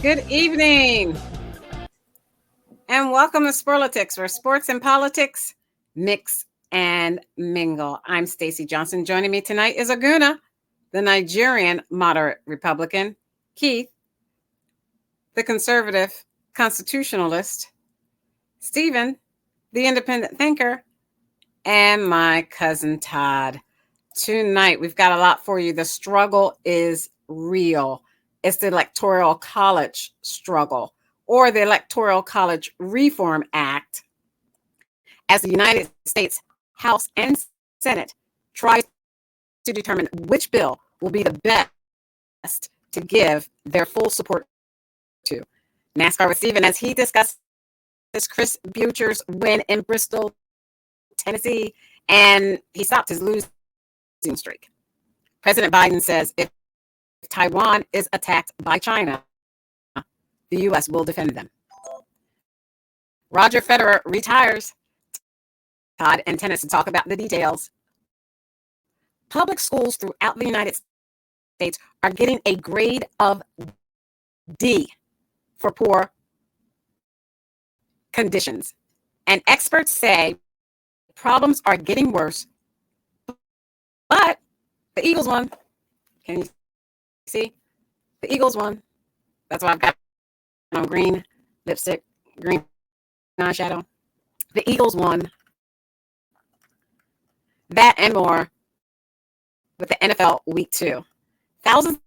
Good evening, and welcome to Sporlitics, where sports and politics mix and mingle. I'm Stacey Johnson. Joining me tonight is Aguna, the Nigerian moderate Republican, Keith, the conservative constitutionalist, Stephen, the independent thinker, and my cousin Todd. Tonight, we've got a lot for you. The struggle is real. It's the Electoral College struggle, or the Electoral College Reform Act, as the United States House and Senate tries to determine which bill will be the best to give their full support to. NASCAR with Stephen as he discusses Chris Bucher's win in Bristol, Tennessee, and he stopped his losing streak. President Biden says if Taiwan is attacked by China, the U.S. will defend them. Roger Federer retires. Todd and tennis to talk about the details. Public schools throughout the United States are getting a grade of D for poor conditions. And experts say problems are getting worse, but the Eagles won. Can you see? The Eagles won. That's why I've got on green lipstick, green eyeshadow. The Eagles won. That and more with the NFL Week 2. Thousands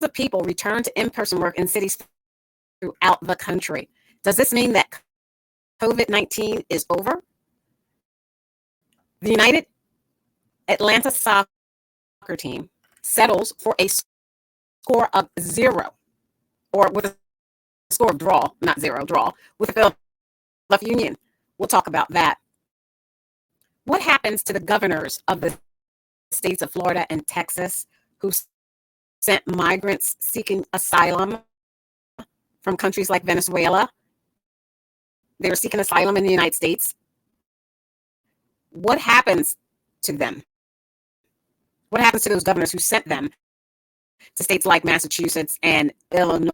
of people return to in-person work in cities throughout the country. Does this mean that COVID-19 is over? The United Atlanta soccer team settles for a score of 0, or with a score of draw, not 0, draw, with the Philadelphia Union. We'll talk about that. What happens to the governors of the states of Florida and Texas who sent migrants seeking asylum from countries like Venezuela? They were seeking asylum in the United States. What happens to them? What happens to those governors who sent them to states like Massachusetts and Illinois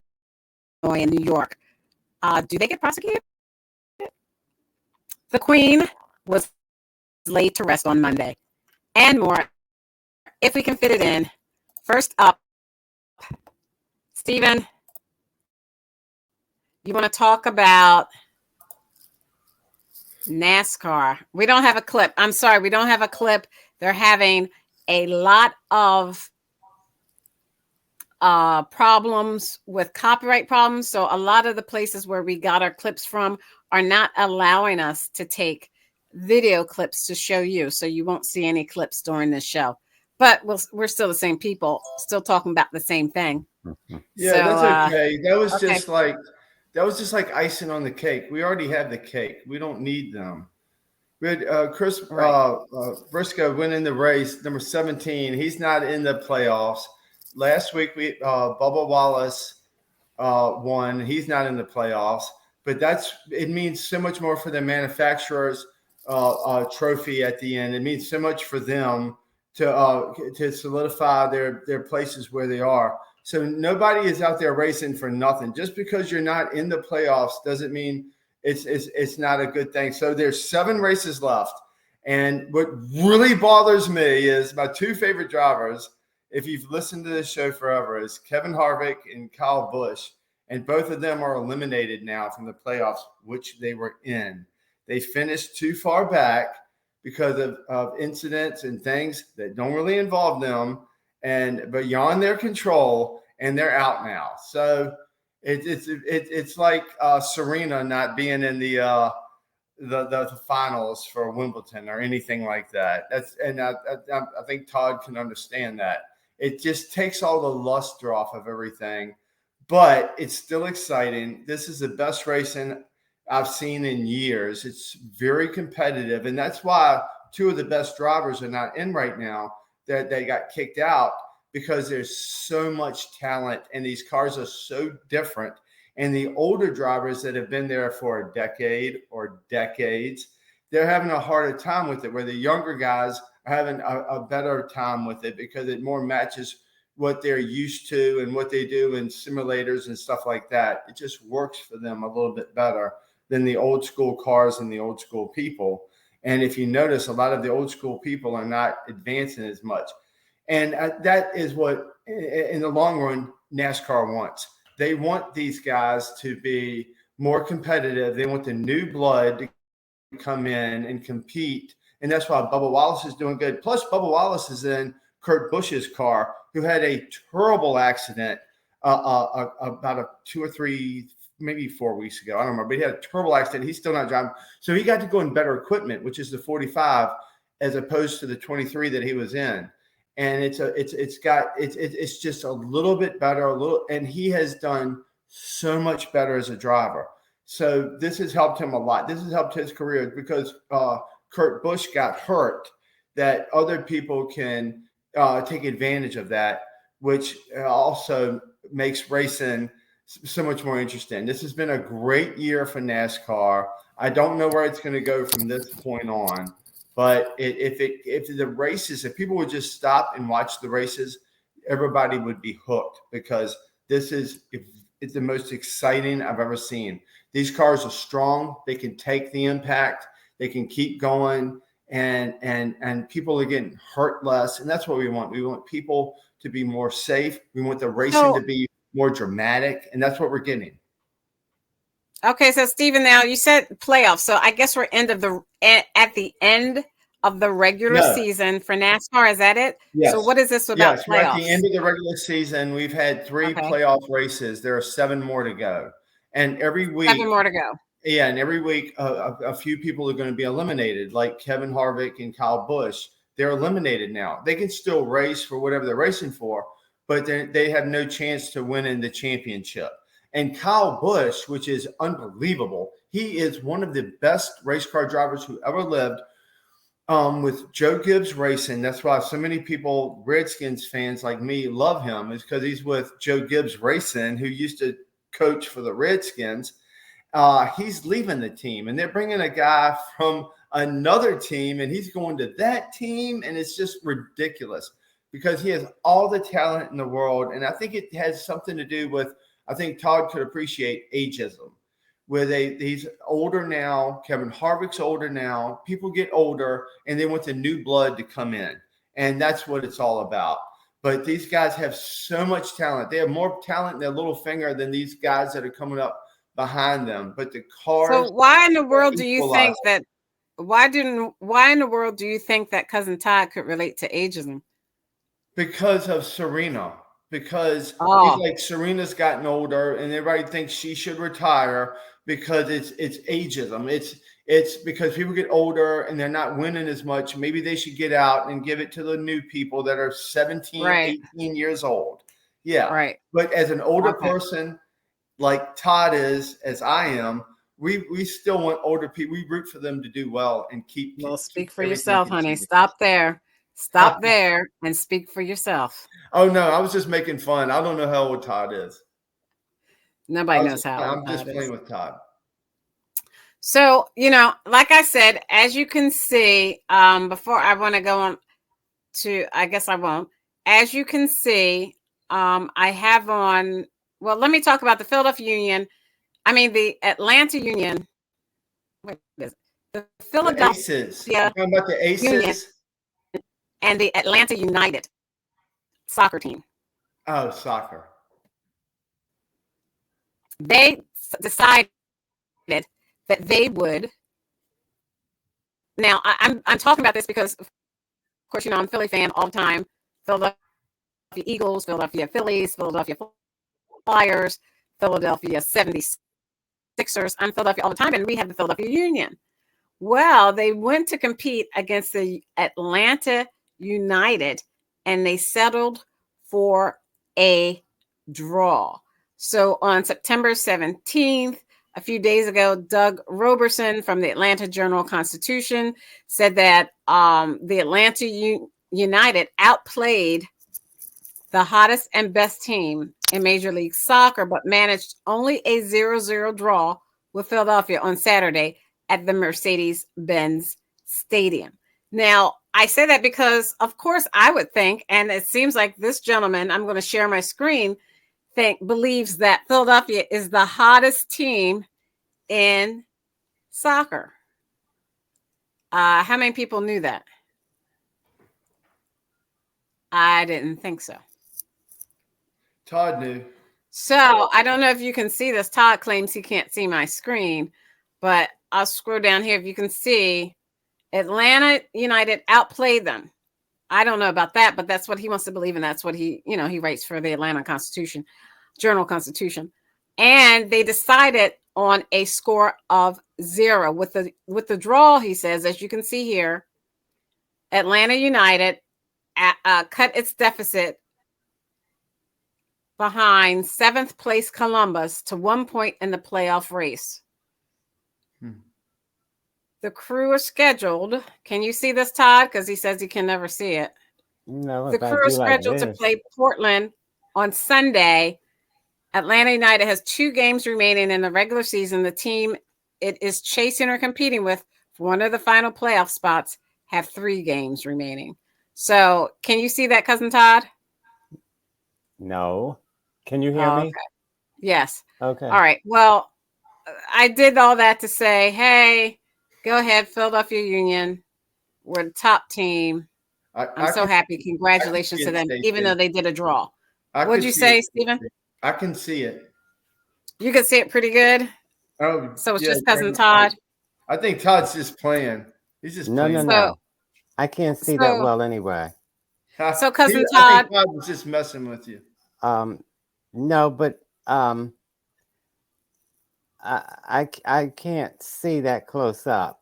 and New York? Do they get prosecuted? The Queen was laid to rest on Monday, and more, if we can fit it in. First up, Stephen, you want to talk about NASCAR? We don't have a clip. I'm sorry, we don't have a clip. They're having a lot of problems with copyright problems. So a lot of the places where we got our clips from are not allowing us to take video clips to show you. So you won't see any clips during this show. But we're still the same people, still talking about the same thing. Yeah, So, that's okay. That was okay. just like icing on the cake. We already have the cake. We don't need them. We had Chris Briscoe went in the race, number 17. He's not in the playoffs. Last week we Bubba Wallace won. He's not in the playoffs. But it means so much more for the manufacturers trophy at the end. It means so much for them to solidify their places where they are. So nobody is out there racing for nothing. Just because you're not in the playoffs doesn't mean it's not a good thing. So there's 7 races left. And what really bothers me is my 2 favorite drivers, if you've listened to this show forever, is Kevin Harvick and Kyle Busch. And both of them are eliminated now from the playoffs, which they were in. They finished too far back because of incidents and things that don't really involve them and beyond their control, and they're out now. So it's like Serena not being in the finals for Wimbledon or anything like that. I think Todd can understand that. It just takes all the luster off of everything, but it's still exciting. This is the best racing I've seen in years. It's very competitive, and that's why 2 of the best drivers are not in right now. They got kicked out because there's so much talent, and these cars are so different. And the older drivers that have been there for a decade or decades, they're having a harder time with it, where the younger guys are having a better time with it because it more matches what they're used to and what they do in simulators and stuff like that. It just works for them a little bit better than the old school cars and the old school people. And if you notice, a lot of the old school people are not advancing as much. And that is what, in the long run, NASCAR wants. They want these guys to be more competitive. They want the new blood to come in and compete. And that's why Bubba Wallace is doing good. Plus, Bubba Wallace is in Kurt Busch's car, who had a terrible accident about 2 or 3, maybe 4 weeks ago. I don't remember, but he had a terrible accident. He's still not driving. So he got to go in better equipment, which is the 45 as opposed to the 23 that he was in. And it's just a little bit better, and he has done so much better as a driver. So this has helped him a lot. This has helped his career because Kurt Busch got hurt, that other people can take advantage of that, which also makes racing so much more interesting. This has been a great year for NASCAR. I don't know where it's going to go from this point on, but if the races, if people would just stop and watch the races, everybody would be hooked, because it's the most exciting I've ever seen. These cars are strong. They can take the impact. They can keep going. And people are getting hurt less. And that's what we want. We want people to be more safe. We want the racing to be more dramatic. And that's what we're getting. Okay. So Stephen, now you said playoffs. So I guess we're at the end of the regular season for NASCAR. Is that it? Yes. So what is this about playoffs? We're at the end of the regular season. We've had 3 playoff races. There are 7 more to go. And every week. 7 more to go. Yeah, and every week a few people are going to be eliminated, like Kevin Harvick and Kyle Busch. They're eliminated now. They can still race for whatever they're racing for, but they have no chance to win in the championship. And Kyle Busch, which is unbelievable, he is one of the best race car drivers who ever lived, with Joe Gibbs Racing. That's why so many people, Redskins fans like me, love him, is because he's with Joe Gibbs Racing, who used to coach for the Redskins. He's leaving the team, and they're bringing a guy from another team, and he's going to that team, and it's just ridiculous because he has all the talent in the world. And I think it has something to do with, I think Todd could appreciate ageism, where he's older now. Kevin Harvick's older now. People get older, and they want the new blood to come in, and that's what it's all about. But these guys have so much talent. They have more talent in their little finger than these guys that are coming up behind them. But the cars. So why in the world do you think that? Why in the world do you think that Cousin Todd could relate to ageism? Because of Serena. Because he's like, Serena's gotten older, and everybody thinks she should retire because it's ageism. It's because people get older and they're not winning as much. Maybe they should get out and give it to the new people that are 17, 18 years old. Yeah. Right. But as an older person, like Todd is, as I am, we still want older people. We root for them to do well and keep. Well, speak for yourself, honey. Stop there. Stop there and speak for yourself. Oh, no, I was just making fun. I don't know how old Todd is. Nobody knows how old I'm just playing with Todd. So, like I said, as you can see, before I want to go on to, I guess I won't. As you can see, I have on, well, let me talk about the Philadelphia Union. I mean, the Atlanta Union. What is it? The Philadelphia Aces. You're talking about the Aces? Union and the Atlanta United soccer team. Oh, soccer. They decided that they would. Now, I'm talking about this because, of course, I'm a Philly fan all the time. Philadelphia Eagles, Philadelphia Phillies, Philadelphia Flyers, Philadelphia 76ers. I'm Philadelphia all the time, and we have the Philadelphia Union. Well, they went to compete against the Atlanta United, and they settled for a draw. So on September 17th, a few days ago, Doug Roberson from the Atlanta Journal-Constitution said that the Atlanta United outplayed the hottest and best team in Major League Soccer, but managed only a 0-0 draw with Philadelphia on Saturday at the Mercedes-Benz Stadium. Now, I say that because, of course, I would think, and it seems like this gentleman, I'm going to share my screen, believes that Philadelphia is the hottest team in soccer. How many people knew that? I didn't think so. Todd knew. So I don't know if you can see this. Todd claims he can't see my screen, but I'll scroll down here. If you can see, Atlanta United outplayed them. I don't know about that, but that's what he wants to believe, and that's what he writes for the Atlanta Journal-Constitution. And they decided on a score of 0 with the draw. He says, as you can see here, Atlanta United cut its deficit behind 7th place Columbus to 1 point in the playoff race. The crew is scheduled. Can you see this, Todd? Because he says he can never see it. No, the crew is scheduled to play Portland on Sunday. Atlanta United has 2 games remaining in the regular season. The team it is chasing or competing with for one of the final playoff spots have 3 games remaining. So can you see that, Cousin Todd? No. Can you hear me? Okay. Yes. Okay. All right. Well, I did all that to say, hey, go ahead, Philadelphia Union. We're the top team. I'm so happy. Congratulations to them, even though they did a draw. What'd you say, Stephen? I can see it. You can see it pretty good? Oh, so it's just Cousin Todd? I think Todd's just playing. He's just playing. No. I can't see that well anyway. So Cousin Todd. Todd was just messing with you. No, but I can't see that close up.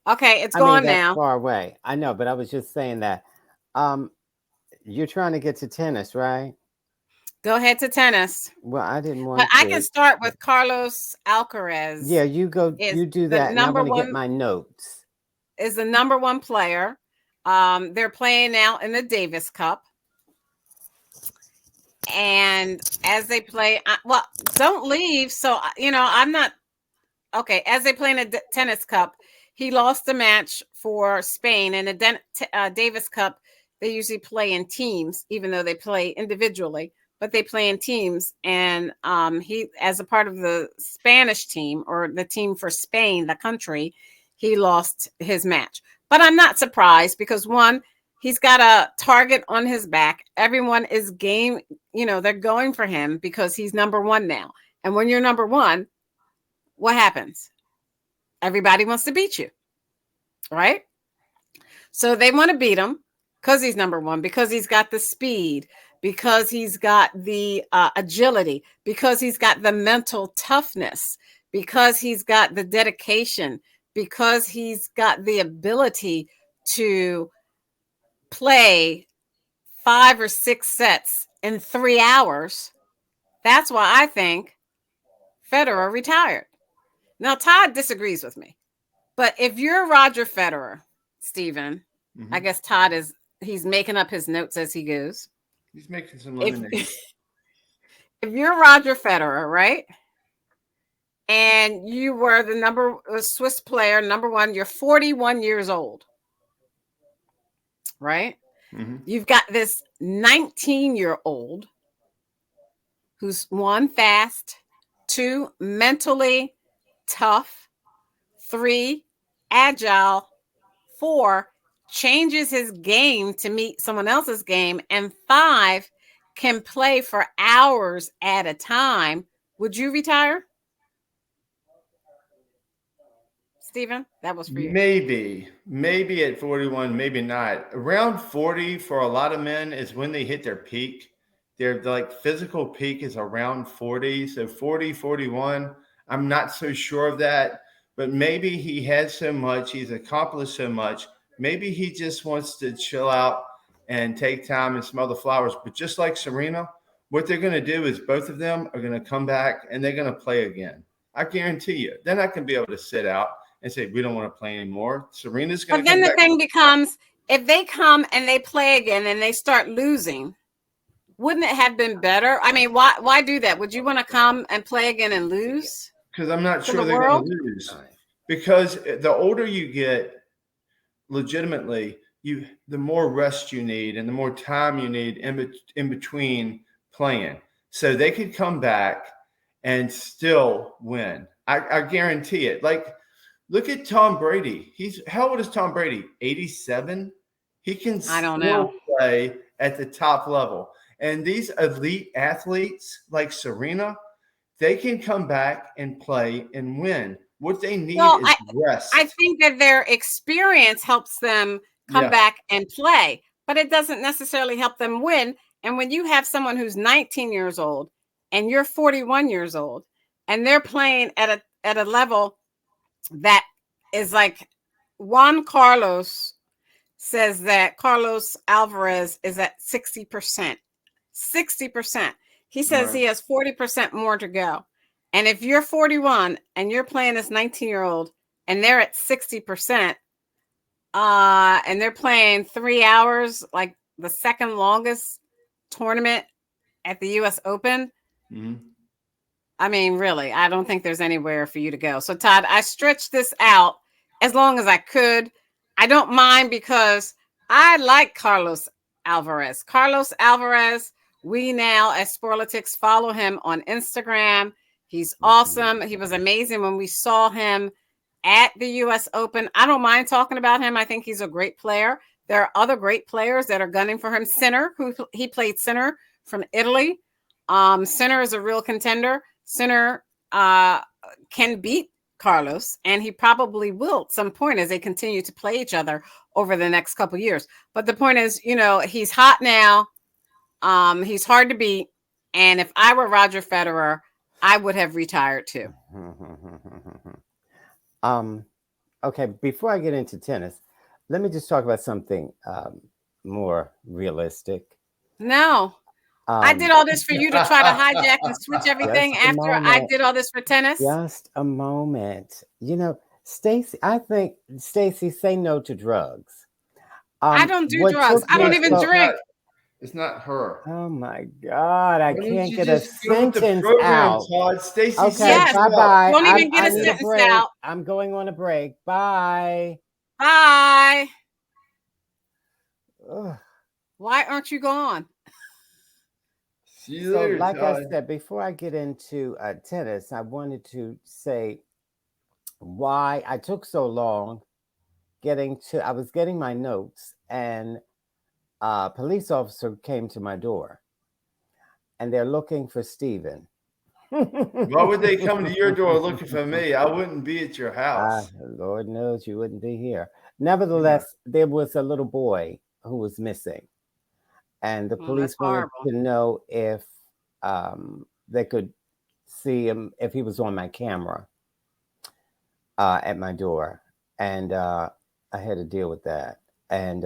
Okay, it's gone now. Far away. I know, but I was just saying that. You're trying to get to tennis, right? Go ahead to tennis. Well, I didn't want to. I can start with Carlos Alcaraz. Yeah, you go. You do that, and I'm going to get my notes. Is the number 1 player. They're playing now in the Davis Cup. And as they play, don't leave. So, I'm not. Okay, as they play in the Tennis Cup, he lost the match for Spain. In the Davis Cup, they usually play in teams, even though they play individually, but they play in teams. And he, as a part of the Spanish team or the team for Spain, the country, he lost his match. But I'm not surprised because, one, he's got a target on his back. Everyone is game, they're going for him because he's number 1 now. And when you're number 1, what happens? Everybody wants to beat you, right? So they want to beat him because he's number 1, because he's got the speed, because he's got the agility, because he's got the mental toughness, because he's got the dedication, because he's got the ability to play 5 or 6 sets in 3 hours. That's why I think Federer retired. Now, Todd disagrees with me, but if you're Roger Federer, Stephen, I guess Todd he's making up his notes as he goes. He's making some lemonade. If you're Roger Federer, right? And you were the Swiss player, number 1, you're 41 years old, right? Mm-hmm. You've got this 19-year-old who's 1, fast, 2, mentally tough, 3, agile, 4, changes his game to meet someone else's game, and 5, can play for hours at a time. Would you retire? Stephen, that was for you. Maybe at 41, maybe not. Around 40 for a lot of men is when they hit their peak. Their physical peak is around 40. So 40, 41, I'm not so sure of that. But maybe he had so much, he's accomplished so much. Maybe he just wants to chill out and take time and smell the flowers. But just like Serena, what they're going to do is both of them are going to come back and they're going to play again. I guarantee you. Then I can be able to sit out and say, we don't want to play anymore. Serena's going to come back. But then the thing becomes, if they come and they play again and they start losing, wouldn't it have been better? I mean, why do that? Would you want to come and play again and lose? Because I'm not sure they're going to lose. Because the older you get, legitimately, the more rest you need and the more time you need in between playing, so they could come back and still win. I guarantee it. Like, look at Tom Brady. How old is Tom Brady? 87. He can I don't still know. play at the top level. And these elite athletes like Serena, they can come back and play and win. What they need is rest. I think that their experience helps them come back and play, but it doesn't necessarily help them win. And when you have someone who's 19 years old and you're 41 years old and they're playing at a level that is like Juan Carlos says that Carlos Alvarez is at 60%. 60%. He says he has 40% more to go. And if you're 41 and you're playing this 19-year-old and they're at 60%, and they're playing 3 hours, like the second longest tournament at the US Open. Mm-hmm. I mean, really, I don't think there's anywhere for you to go. So, Todd, I stretched this out as long as I could. I don't mind because I like Carlos Alvarez. Carlos Alvarez, we now as Sporlitics follow him on Instagram. He's awesome. He was amazing when we saw him at the US Open. I don't mind talking about him. I think he's a great player. There are other great players that are gunning for him. Sinner, he played Sinner from Italy. Sinner is a real contender. Sinner can beat Carlos, and he probably will at some point as they continue to play each other over the next couple of years. But the point is, he's hot now. He's hard to beat. And if I were Roger Federer, I would have retired too. Okay, before I get into tennis, let me just talk about something more realistic. No. I did all this for you to try to hijack and switch everything after I did all this for tennis. Just a moment. Stacey, I think, Stacey, say no to drugs. I don't do drugs. I don't even drink. It's not her. Oh my God! I can't get a sentence out. Stacey, okay, yes. Bye. Won't even get a sentence out. I'm going on a break. Bye. Bye. Ugh. Why aren't you gone? So, like I said, before I get into tennis, I wanted to say why I took so long I was getting my notes, and a police officer came to my door, and they're looking for Stephen. Why would they come to your door looking for me? I wouldn't be at your house. Lord knows you wouldn't be here. Nevertheless, there was a little boy who was missing. And the police wanted to know if they could see him, if he was on my camera at my door. And I had to deal with that. And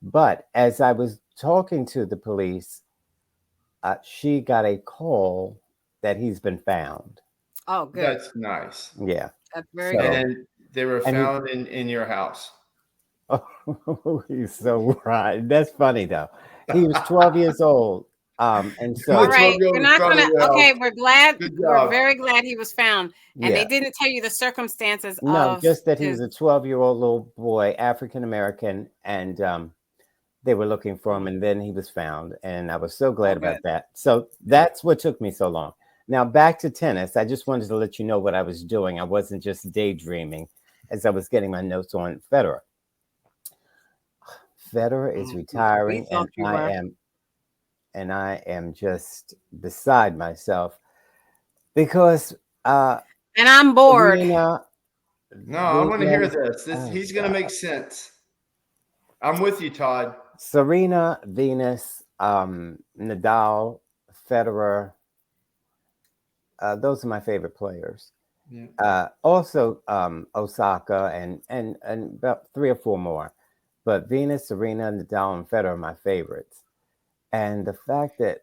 but as I was talking to the police, she got a call that he's been found. Oh, good. That's nice. Yeah. That's very good. And they were found in your house. Oh, he's so right. That's funny, though. He was 12 years old. And so all right, we're not gonna we're glad, we're very glad he was found. And they didn't tell you the circumstances of just that he was a 12-year-old little boy, African American, and they were looking for him, and then he was found. And I was so glad about that. So that's what took me so long. Now back to tennis. I just wanted to let you know what I was doing. I wasn't just daydreaming as I was getting my notes on Federer. Federer is retiring, and I am just beside myself because and I'm bored. No, I want to hear this. He's going to make sense. I'm with you, Todd. Serena, Venus, Nadal, Federer. Those are my favorite players. Yeah. Also, Osaka and about 3 or 4 more. But Venus, Serena, Nadal, and Federer are my favorites. And the fact that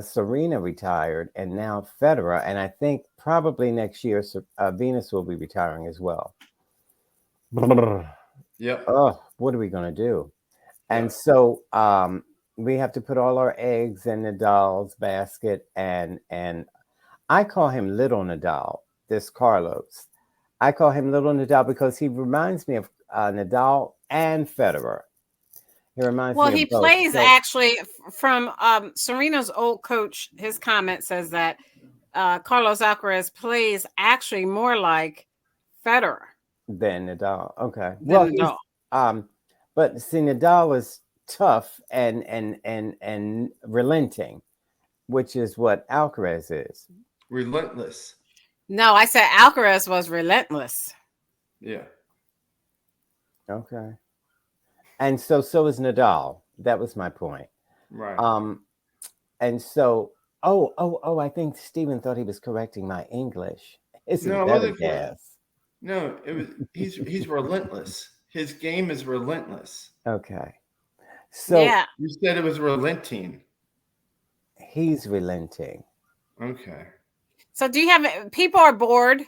Serena retired and now Federer, and I think probably next year Venus will be retiring as well. Yeah. Oh, what are we going to do? And so we have to put all our eggs in Nadal's basket. And I call him Little Nadal, this Carlos. I call him Little Nadal because he reminds me of Nadal and Federer. He reminds me of he both. plays actually from Serena's old coach. His comment says that Carlos Alcaraz plays actually more like Federer than Nadal. Okay. Well, Nadal. But see, Nadal is tough and relenting, which is what Alcaraz is. Relentless. No, I said Alcaraz was relentless. Yeah. Okay. And so is Nadal. That was my point. Right. And so, I think Stephen thought he was correcting my English. No, it was he's relentless. His game is relentless. Okay. So yeah. You said it was relenting. He's relenting. Okay. So do you have people are bored?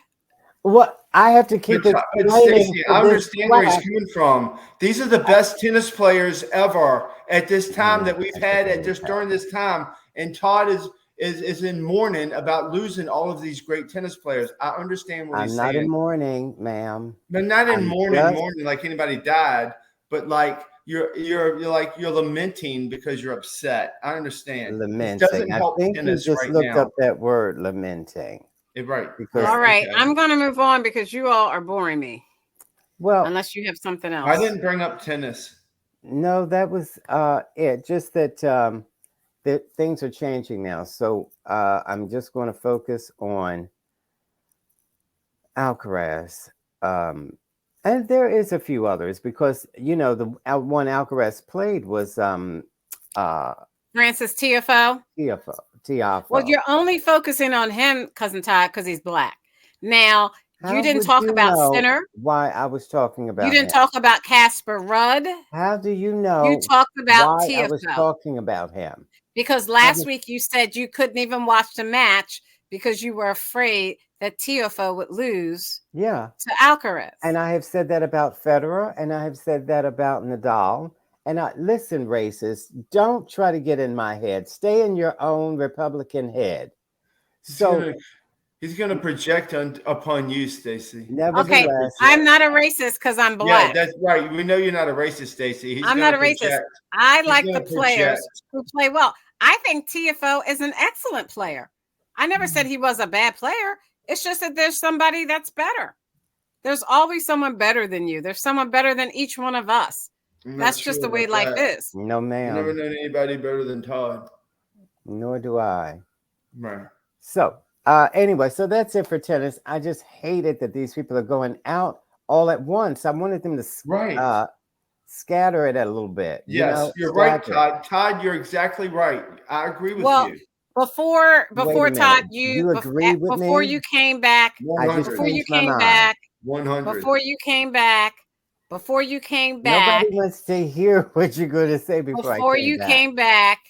Well, I have to keep it. Stacey, I understand where he's coming from. These are the best tennis players ever at this time that we've had during this time. And Todd is in mourning about losing all of these great tennis players. I understand what he's saying. I'm not in mourning, ma'am. No, not in mourning like anybody died, but like you're lamenting because you're upset. I understand. Lamenting. It doesn't help tennis right now. I think you just looked up that word, lamenting. Right. All right. Okay. I'm going to move on because you all are boring me. Well, unless you have something else. I didn't bring up tennis. No, that was it. Just that things are changing now. So I'm just going to focus on Alcaraz. And there is a few others because, the one Alcaraz played was Francis Tiafoe. Tiafoe. Well, you're only focusing on him, Cousin Todd, because he's black. Now, you didn't talk about Sinner. Why I was talking about You didn't talk about Casper Ruud. How do you know? You talked about why Tiafoe. I was talking about him. Because last week you said you couldn't even watch the match because you were afraid that Tiafoe would lose to Alcaraz. And I have said that about Federer, and I have said that about Nadal. And listen, racists, don't try to get in my head. Stay in your own Republican head. So he's going to project upon you, Stacey. Okay, I'm not a racist because I'm black. Yeah, that's right. We know you're not a racist, Stacey. I'm not a racist. I like the players who play well. I think Tiafoe is an excellent player. I never said he was a bad player. It's just that there's somebody that's better. There's always someone better than you. There's someone better than each one of us. That's just the way life is. No, ma'am. I've never known anybody better than Todd. Nor do I. Right. So, anyway, so that's it for tennis. I just hated that these people are going out all at once. I wanted them to scatter it a little bit. Yes, you're right, Todd. Todd, you're exactly right. I agree with you. Before Todd, you agree with before me? You came back, 100. Before you came back, 100. Before you came back. Nobody wants to hear what you're going to say before you came back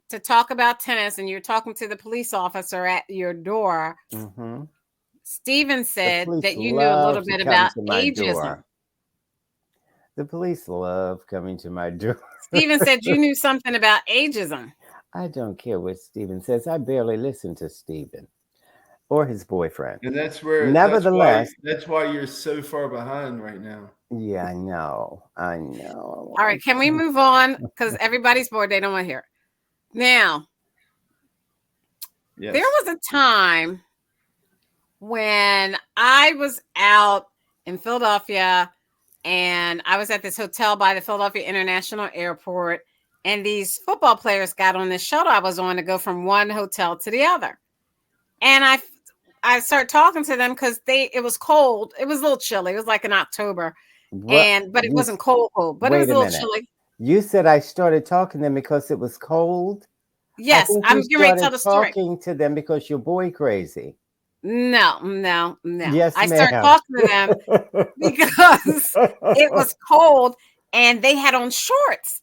to talk about tennis, and you're talking to the police officer at your door. Mm-hmm. Stephen said that you knew a little bit about ageism. Door. The police love coming to my door. Stephen said you knew something about ageism. I don't care what Stephen says. I barely listen to Stephen or his boyfriend. And that's where, nevertheless, that's why you're so far behind right now. Yeah, I know. All right, can we move on? Because everybody's bored. They don't want to hear. Now, there was a time when I was out in Philadelphia and I was at this hotel by the Philadelphia International Airport, and these football players got on this shuttle I was on to go from one hotel to the other. And I started talking to them because it was cold. It was a little chilly. It was like in October. But it wasn't cold, but it was a little chilly. You said I started talking to them because it was cold? Yes, I'm getting ready to tell the story. Talking to them because you're boy crazy. No. Yes, I started talking to them because it was cold and they had on shorts.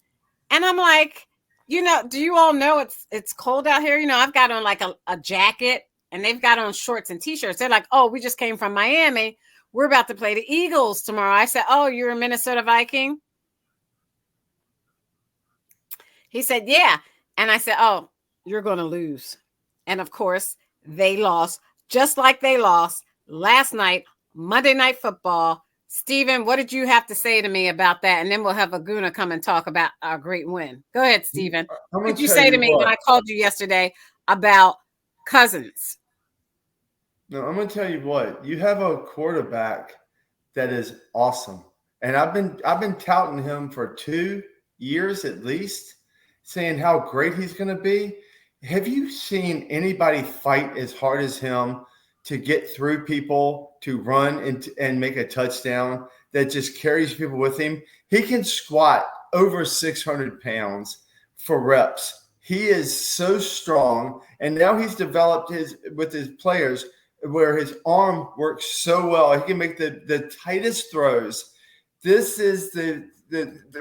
And I'm like, do you all know it's cold out here? I've got on like a jacket and they've got on shorts and t-shirts. They're like, oh, we just came from Miami. We're about to play the Eagles tomorrow. I said, oh, you're a Minnesota Viking? He said, yeah. And I said, oh, you're going to lose. And of course, they lost, just like they lost last night, Monday Night Football, Stephen, what did you have to say to me about that? And then we'll have Aguna come and talk about our great win. Go ahead, Stephen. What did you say to me when I called you yesterday about Cousins? No, I'm going to tell you what. You have a quarterback that is awesome. And I've been touting him for 2 years at least, saying how great he's going to be. Have you seen anybody fight as hard as him to get through people, to run and make a touchdown that just carries people with him? He can squat over 600 pounds for reps. He is so strong. And now he's developed with his players where his arm works so well. He can make the tightest throws. This is the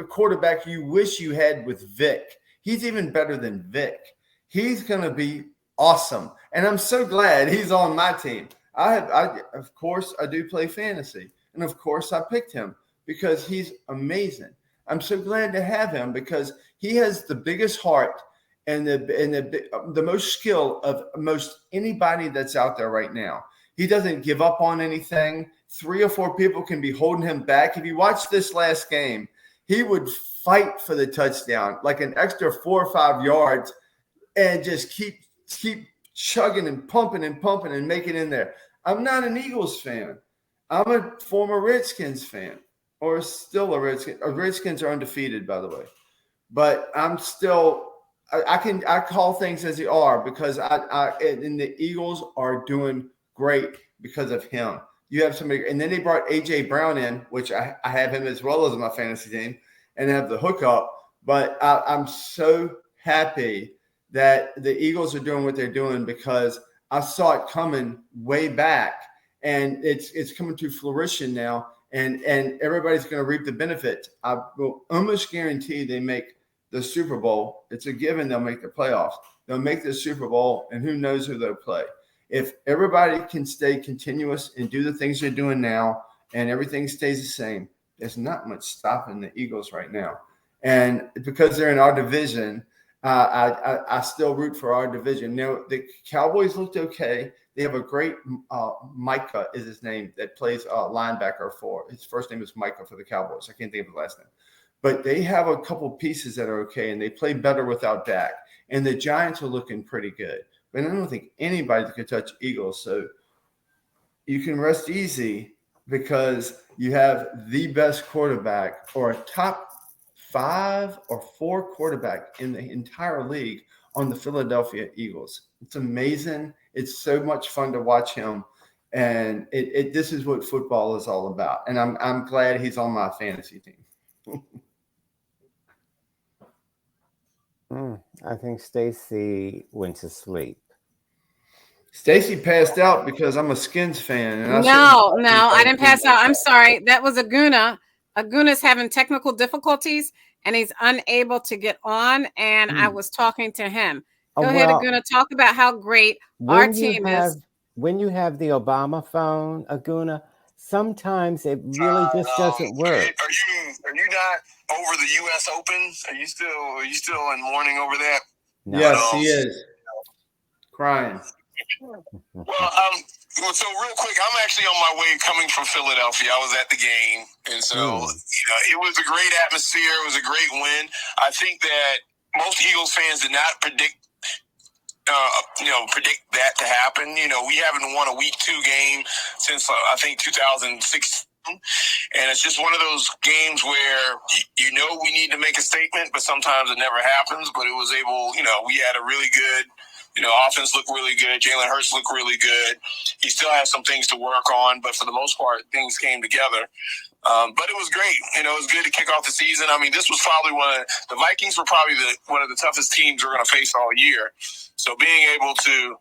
quarterback you wish you had with Vic. He's even better than Vic. He's going to be awesome. And I'm so glad he's on my team. Of course, I do play fantasy. And of course, I picked him because he's amazing. I'm so glad to have him because he has the biggest heart and the most skill of most anybody that's out there right now. He doesn't give up on anything. 3 or 4 people can be holding him back. If you watch this last game, he would fight for the touchdown, like an extra 4 or 5 yards, and just keep chugging and pumping and making in there. I'm not an Eagles fan. I'm a former Redskins fan, or still a Redskin. Redskins are undefeated, by the way. But I'm still I call things as they are because and the Eagles are doing great because of him. You have somebody, and then they brought AJ Brown in, which I have him as well as my fantasy team, and have the hookup. But I'm so happy that the Eagles are doing what they're doing because I saw it coming way back, and it's coming to fruition now, and everybody's going to reap the benefit. I will almost guarantee they make the Super Bowl. It's a given they'll make the playoffs. They'll make the Super Bowl, and who knows who they'll play. If everybody can stay continuous and do the things they're doing now and everything stays the same, there's not much stopping the Eagles right now. And because they're in our division, I still root for our division. Now, the Cowboys looked okay. They have a great Micah is his name that plays linebacker for. His first name is Micah for the Cowboys. I can't think of the last name. But they have a couple pieces that are okay, and they play better without Dak. And the Giants are looking pretty good. But I don't think anybody could touch Eagles. So you can rest easy because you have the best quarterback or a top 5 or 4 quarterback in the entire league on the Philadelphia Eagles. It's amazing. It's so much fun to watch him. And this is what football is all about. And I'm glad he's on my fantasy team. I think Stacy went to sleep. Stacy passed out because I'm a Skins fan. And No, I didn't pass out. I'm sorry. That was Aguna. Aguna's having technical difficulties, and he's unable to get on, and I was talking to him. Go ahead, Aguna. Talk about how great our team is. When you have the Obama phone, Aguna, sometimes it really just doesn't work. Are you not over the U.S. Open? Are you still in mourning over that? No. Yes, he is. Crying. Well, so real quick, I'm actually on my way coming from Philadelphia. I was at the game, and so it was a great atmosphere. It was a great win. I think that most Eagles fans did not predict that to happen. We haven't won a Week 2 game since I think 2016. And it's just one of those games where we need to make a statement, but sometimes it never happens. But it was able, we had a really good, offense looked really good. Jalen Hurts looked really good. He still has some things to work on, but for the most part, things came together. But it was great. It was good to kick off the season. I mean, this was probably the Vikings were probably one of the toughest teams we're going to face all year. So being able to,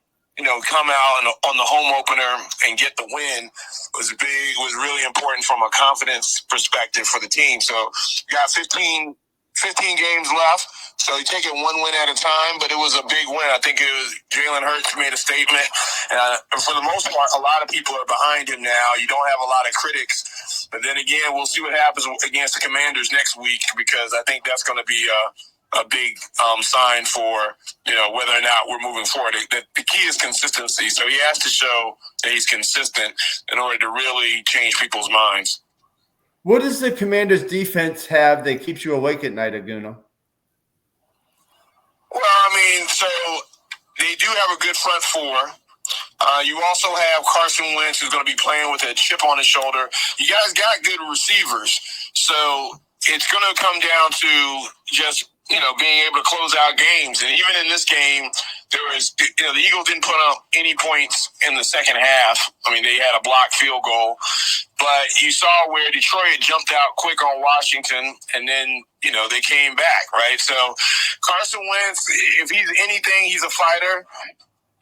come out on the home opener and get the win was really important from a confidence perspective for the team. So you got 15 games left. So you take it one win at a time, but it was a big win. I think it was Jalen Hurts made a statement. And for the most part, a lot of people are behind him now. You don't have a lot of critics. But then again, we'll see what happens against the Commanders next week because I think that's going to be a big sign for, whether or not we're moving forward. The key is consistency. So he has to show that he's consistent in order to really change people's minds. What does the Commanders defense have that keeps you awake at night, Aguna? Well, I mean, so they do have a good front four. You also have Carson Wentz, who's going to be playing with a chip on his shoulder. You guys got good receivers. So it's going to come down to just, being able to close out games. And even in this game, there was, the Eagles didn't put up any points in the second half. I mean, they had a blocked field goal. But you saw where Detroit jumped out quick on Washington, and then, they came back, right? So Carson Wentz, if he's anything, he's a fighter.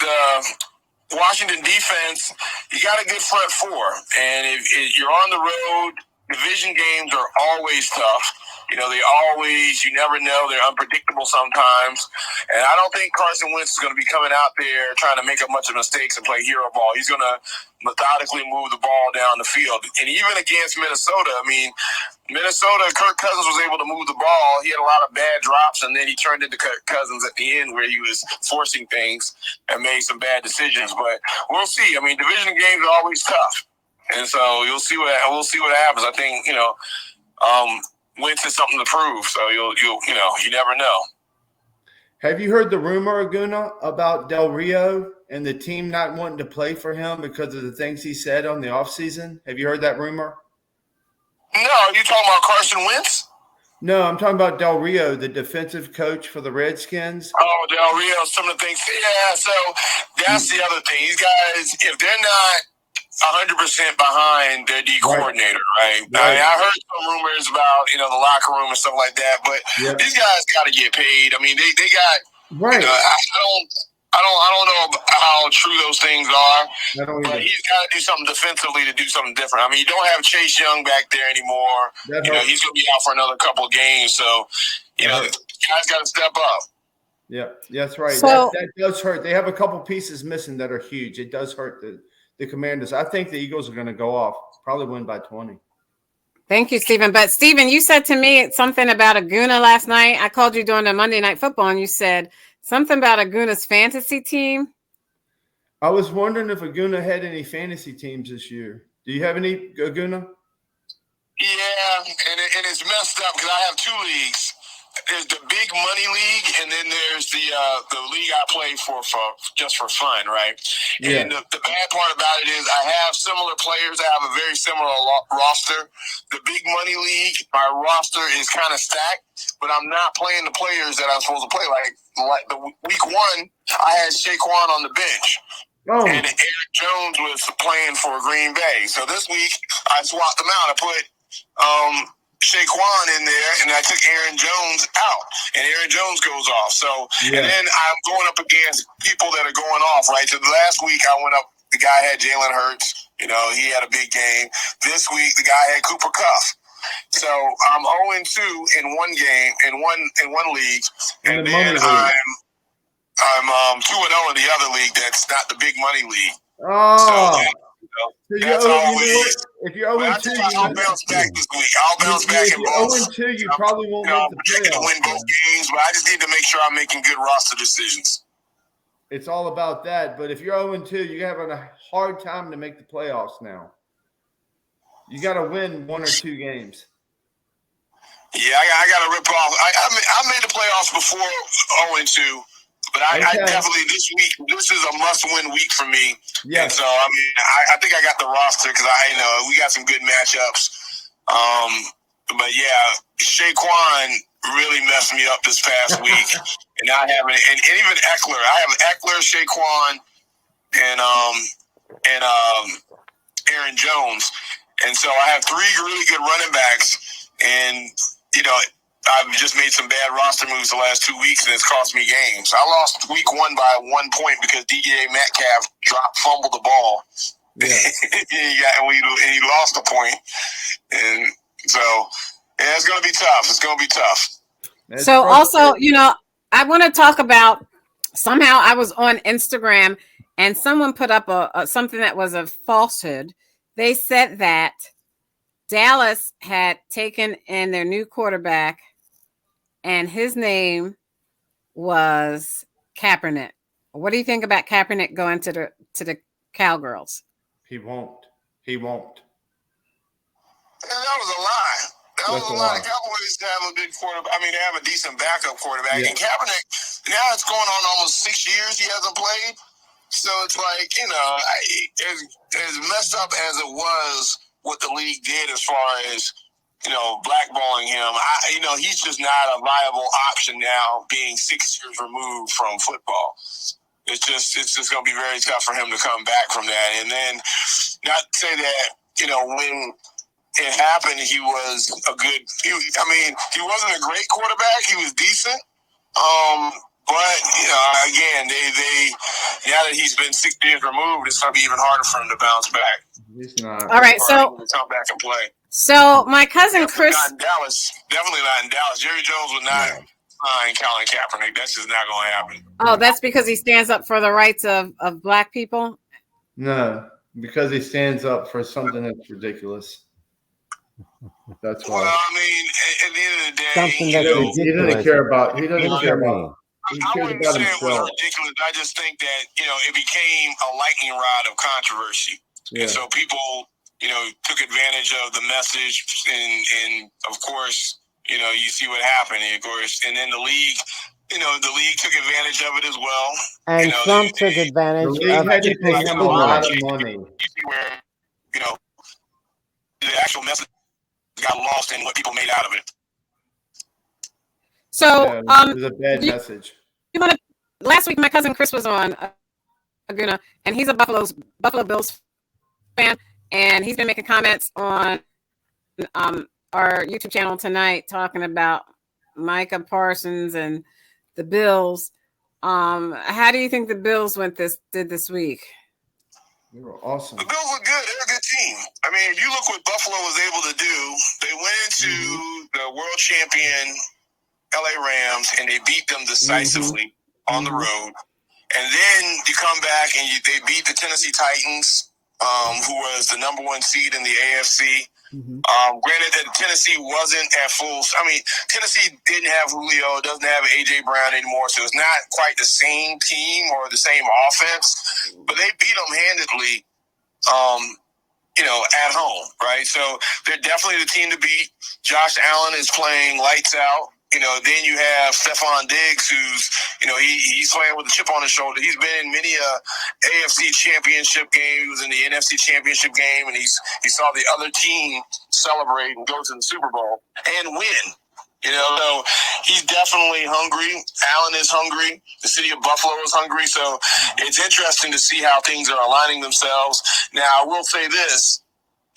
The Washington defense, you got a good front four. And if you're on the road, division games are always tough. You never know. They're unpredictable sometimes. And I don't think Carson Wentz is going to be coming out there trying to make a bunch of mistakes and play hero ball. He's going to methodically move the ball down the field. And even against Minnesota, Kirk Cousins was able to move the ball. He had a lot of bad drops, and then he turned into Kirk Cousins at the end where he was forcing things and made some bad decisions. But we'll see. Division games are always tough. And so we'll see what happens. I think, Wentz is something to prove. So you never know. Have you heard the rumor, Aguna, about Del Rio and the team not wanting to play for him because of the things he said on the offseason? Have you heard that rumor? No, are you talking about Carson Wentz? No, I'm talking about Del Rio, the defensive coach for the Redskins. Oh, Del Rio, some of the things. Yeah, so that's the other thing. These guys, if they're not 100% behind their D coordinator, right? I heard some rumors about, the locker room and stuff like that, but these guys got to get paid. They got, right. I don't know how true those things are, but he's got to do something defensively to do something different. You don't have Chase Young back there anymore. He's going to be out for another couple of games, so, the guys got to step up. Yeah, that's right. So, that does hurt. They have a couple pieces missing that are huge. It does hurt the Commanders. I think the Eagles are going to go off, probably win by 20. Thank you, Stephen. But Stephen, you said to me something about Aguna last night. I called you during the Monday Night Football, and you said something about Aguna's fantasy team. I was wondering if Aguna had any fantasy teams this year. Do you have any, Aguna? Yeah, and it's messed up because I have two leagues. There's the big money league, and then there's the league I play for just for fun, right? Yeah. And the bad part about it is I have similar players. I have a very similar roster. The big money league, my roster is kind of stacked, but I'm not playing the players that I'm supposed to play. Like the week one, I had Saquon on the bench. Oh. And Aaron Jones was playing for Green Bay. So this week, I swapped them out. I put Saquon in there, and I took Aaron Jones out, and Aaron Jones goes off. So, and then I'm going up against people that are going off, right? So the last week I went up, the guy had Jalen Hurts. He had a big game. This week the guy had Cooper Kupp. So I'm 0-2 in one game, in one league, and then I'm 2-0 in the other league that's not the big money league. Oh. So that's always. If you're 0-2, I'll bounce back this week. I'll bounce back in both. If you're 0-2, you probably won't make the playoffs. To win both games, but I just need to make sure I'm making good roster decisions. It's all about that. But if you're 0-2, you're having a hard time to make the playoffs now. You got to win one or two games. Yeah, I got to rip off. I made the playoffs before 0-2. But I definitely, this is a must-win week for me. Yeah. And so, I think I got the roster because we got some good matchups. But, yeah, Saquon really messed me up this past week. And I have and even Eckler. I have Eckler, Saquon, and Aaron Jones. And so I have three really good running backs. And, I've just made some bad roster moves the last 2 weeks, and it's cost me games. I lost week one by 1 point because DJ Metcalf fumbled the ball. Yeah. and he lost a point. And so, yeah, it's going to be tough. It's going to be tough. So also, I want to talk about, somehow I was on Instagram, and someone put up something that was a falsehood. They said that Dallas had taken in their new quarterback, and his name was Kaepernick. What do you think about Kaepernick going to the Cowgirls? He won't. And that was a lie. That was That's a a lie. lie. The Cowboys have a good quarterback. I mean, they have a decent backup quarterback. Yeah. And Kaepernick, now it's going on almost 6 years he hasn't played. So it's like, as messed up as it was what the league did as far as, blackballing him, he's just not a viable option now being 6 years removed from football. It's just going to be very tough for him to come back from that. And then not to say that, when it happened, he was he wasn't a great quarterback. He was decent. But, again, they now that he's been 6 years removed, it's going to be even harder for him to bounce back. He's not. All right, so come back and play. So my cousin Definitely Chris, not in Dallas. Definitely not in Dallas. Jerry Jones would not sign Colin Kaepernick. That's just not going to happen. oh, that's because he stands up for the rights of black people. No, because he stands up for something that's ridiculous. That's why. Well, I mean, at the end of the day, Something that's ridiculous. He doesn't care about. He What doesn't does care that about. mean? He I cares wouldn't about say it was himself. ridiculous. I just think that, it became a lightning rod of controversy. Yeah. And so people, took advantage of the message. And of course, you see what happened. And of course, and then the league, the league took advantage of it as well. And Trump took advantage The league of had to people pay him a speaking lot it. of money. Where, the actual message got lost in what people made out of it. So, Yeah, it was a bad message. Last week my cousin Chris was on Aguna, and he's a Buffalo Bills fan, and he's been making comments on our YouTube channel tonight talking about Micah Parsons and the Bills. How do you think the Bills did this week? They were awesome. The Bills look good. They're a good team. I mean, if you look what Buffalo was able to do, they went into the world champion LA Rams and they beat them decisively on the road. And then you come back and they beat the Tennessee Titans, who was the number 1 seed in the AFC. Granted that Tennessee wasn't at full. I mean, Tennessee didn't have Julio, doesn't have A.J. Brown anymore, so it's not quite the same team or the same offense. But they beat them handedly, at home, right? So they're definitely the team to beat. Josh Allen is playing lights out. Then you have Stephon Diggs, who's, he's playing with a chip on his shoulder. He's been in many AFC championship game. He was in the NFC championship game, and he saw the other team celebrate and go to the Super Bowl and win. So he's definitely hungry. Allen is hungry. The city of Buffalo is hungry. So it's interesting to see how things are aligning themselves. Now, I will say this.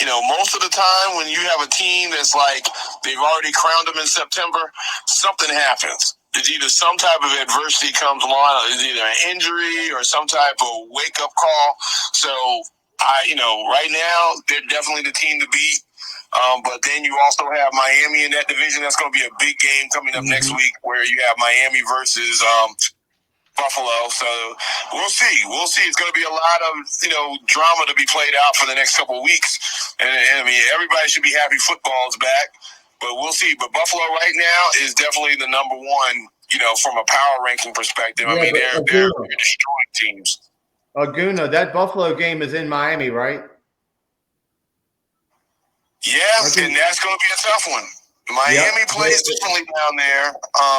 Most of the time when you have a team that's like they've already crowned them in September, something happens. It's either some type of adversity comes along, it's either an injury or some type of wake-up call. So, right now, they're definitely the team to beat. But then you also have Miami in that division. That's going to be a big game coming up next week where you have Miami versus Buffalo. So we'll see. It's going to be a lot of, drama to be played out for the next couple of weeks. And I mean, everybody should be happy football's back, but we'll see. But Buffalo right now is definitely the number 1, from a power ranking perspective. I mean, they're destroying teams. Aguna, that Buffalo game is in Miami, right? Yeah, and that's going to be a tough one. Miami plays differently down there.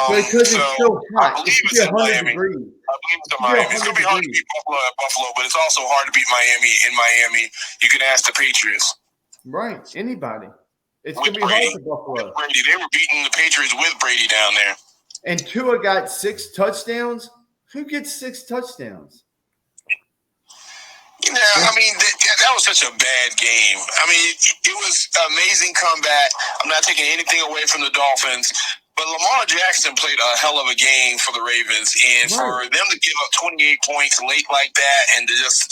Because it's so hot. I believe it's in Miami. Degrees. I believe it's in Miami. It's going to be hard to beat Buffalo at Buffalo, but it's also hard to beat Miami in Miami. You can ask the Patriots. Right. Anybody. It's going to be Brady. hard for Buffalo. Brady. They were beating the Patriots with Brady down there. And Tua got 6 touchdowns. Who gets 6 touchdowns? I mean, that was such a bad game. I mean, it was an amazing comeback. I'm not taking anything away from the Dolphins, but Lamar Jackson played a hell of a game for the Ravens. And for them to give up 28 points late like that and to just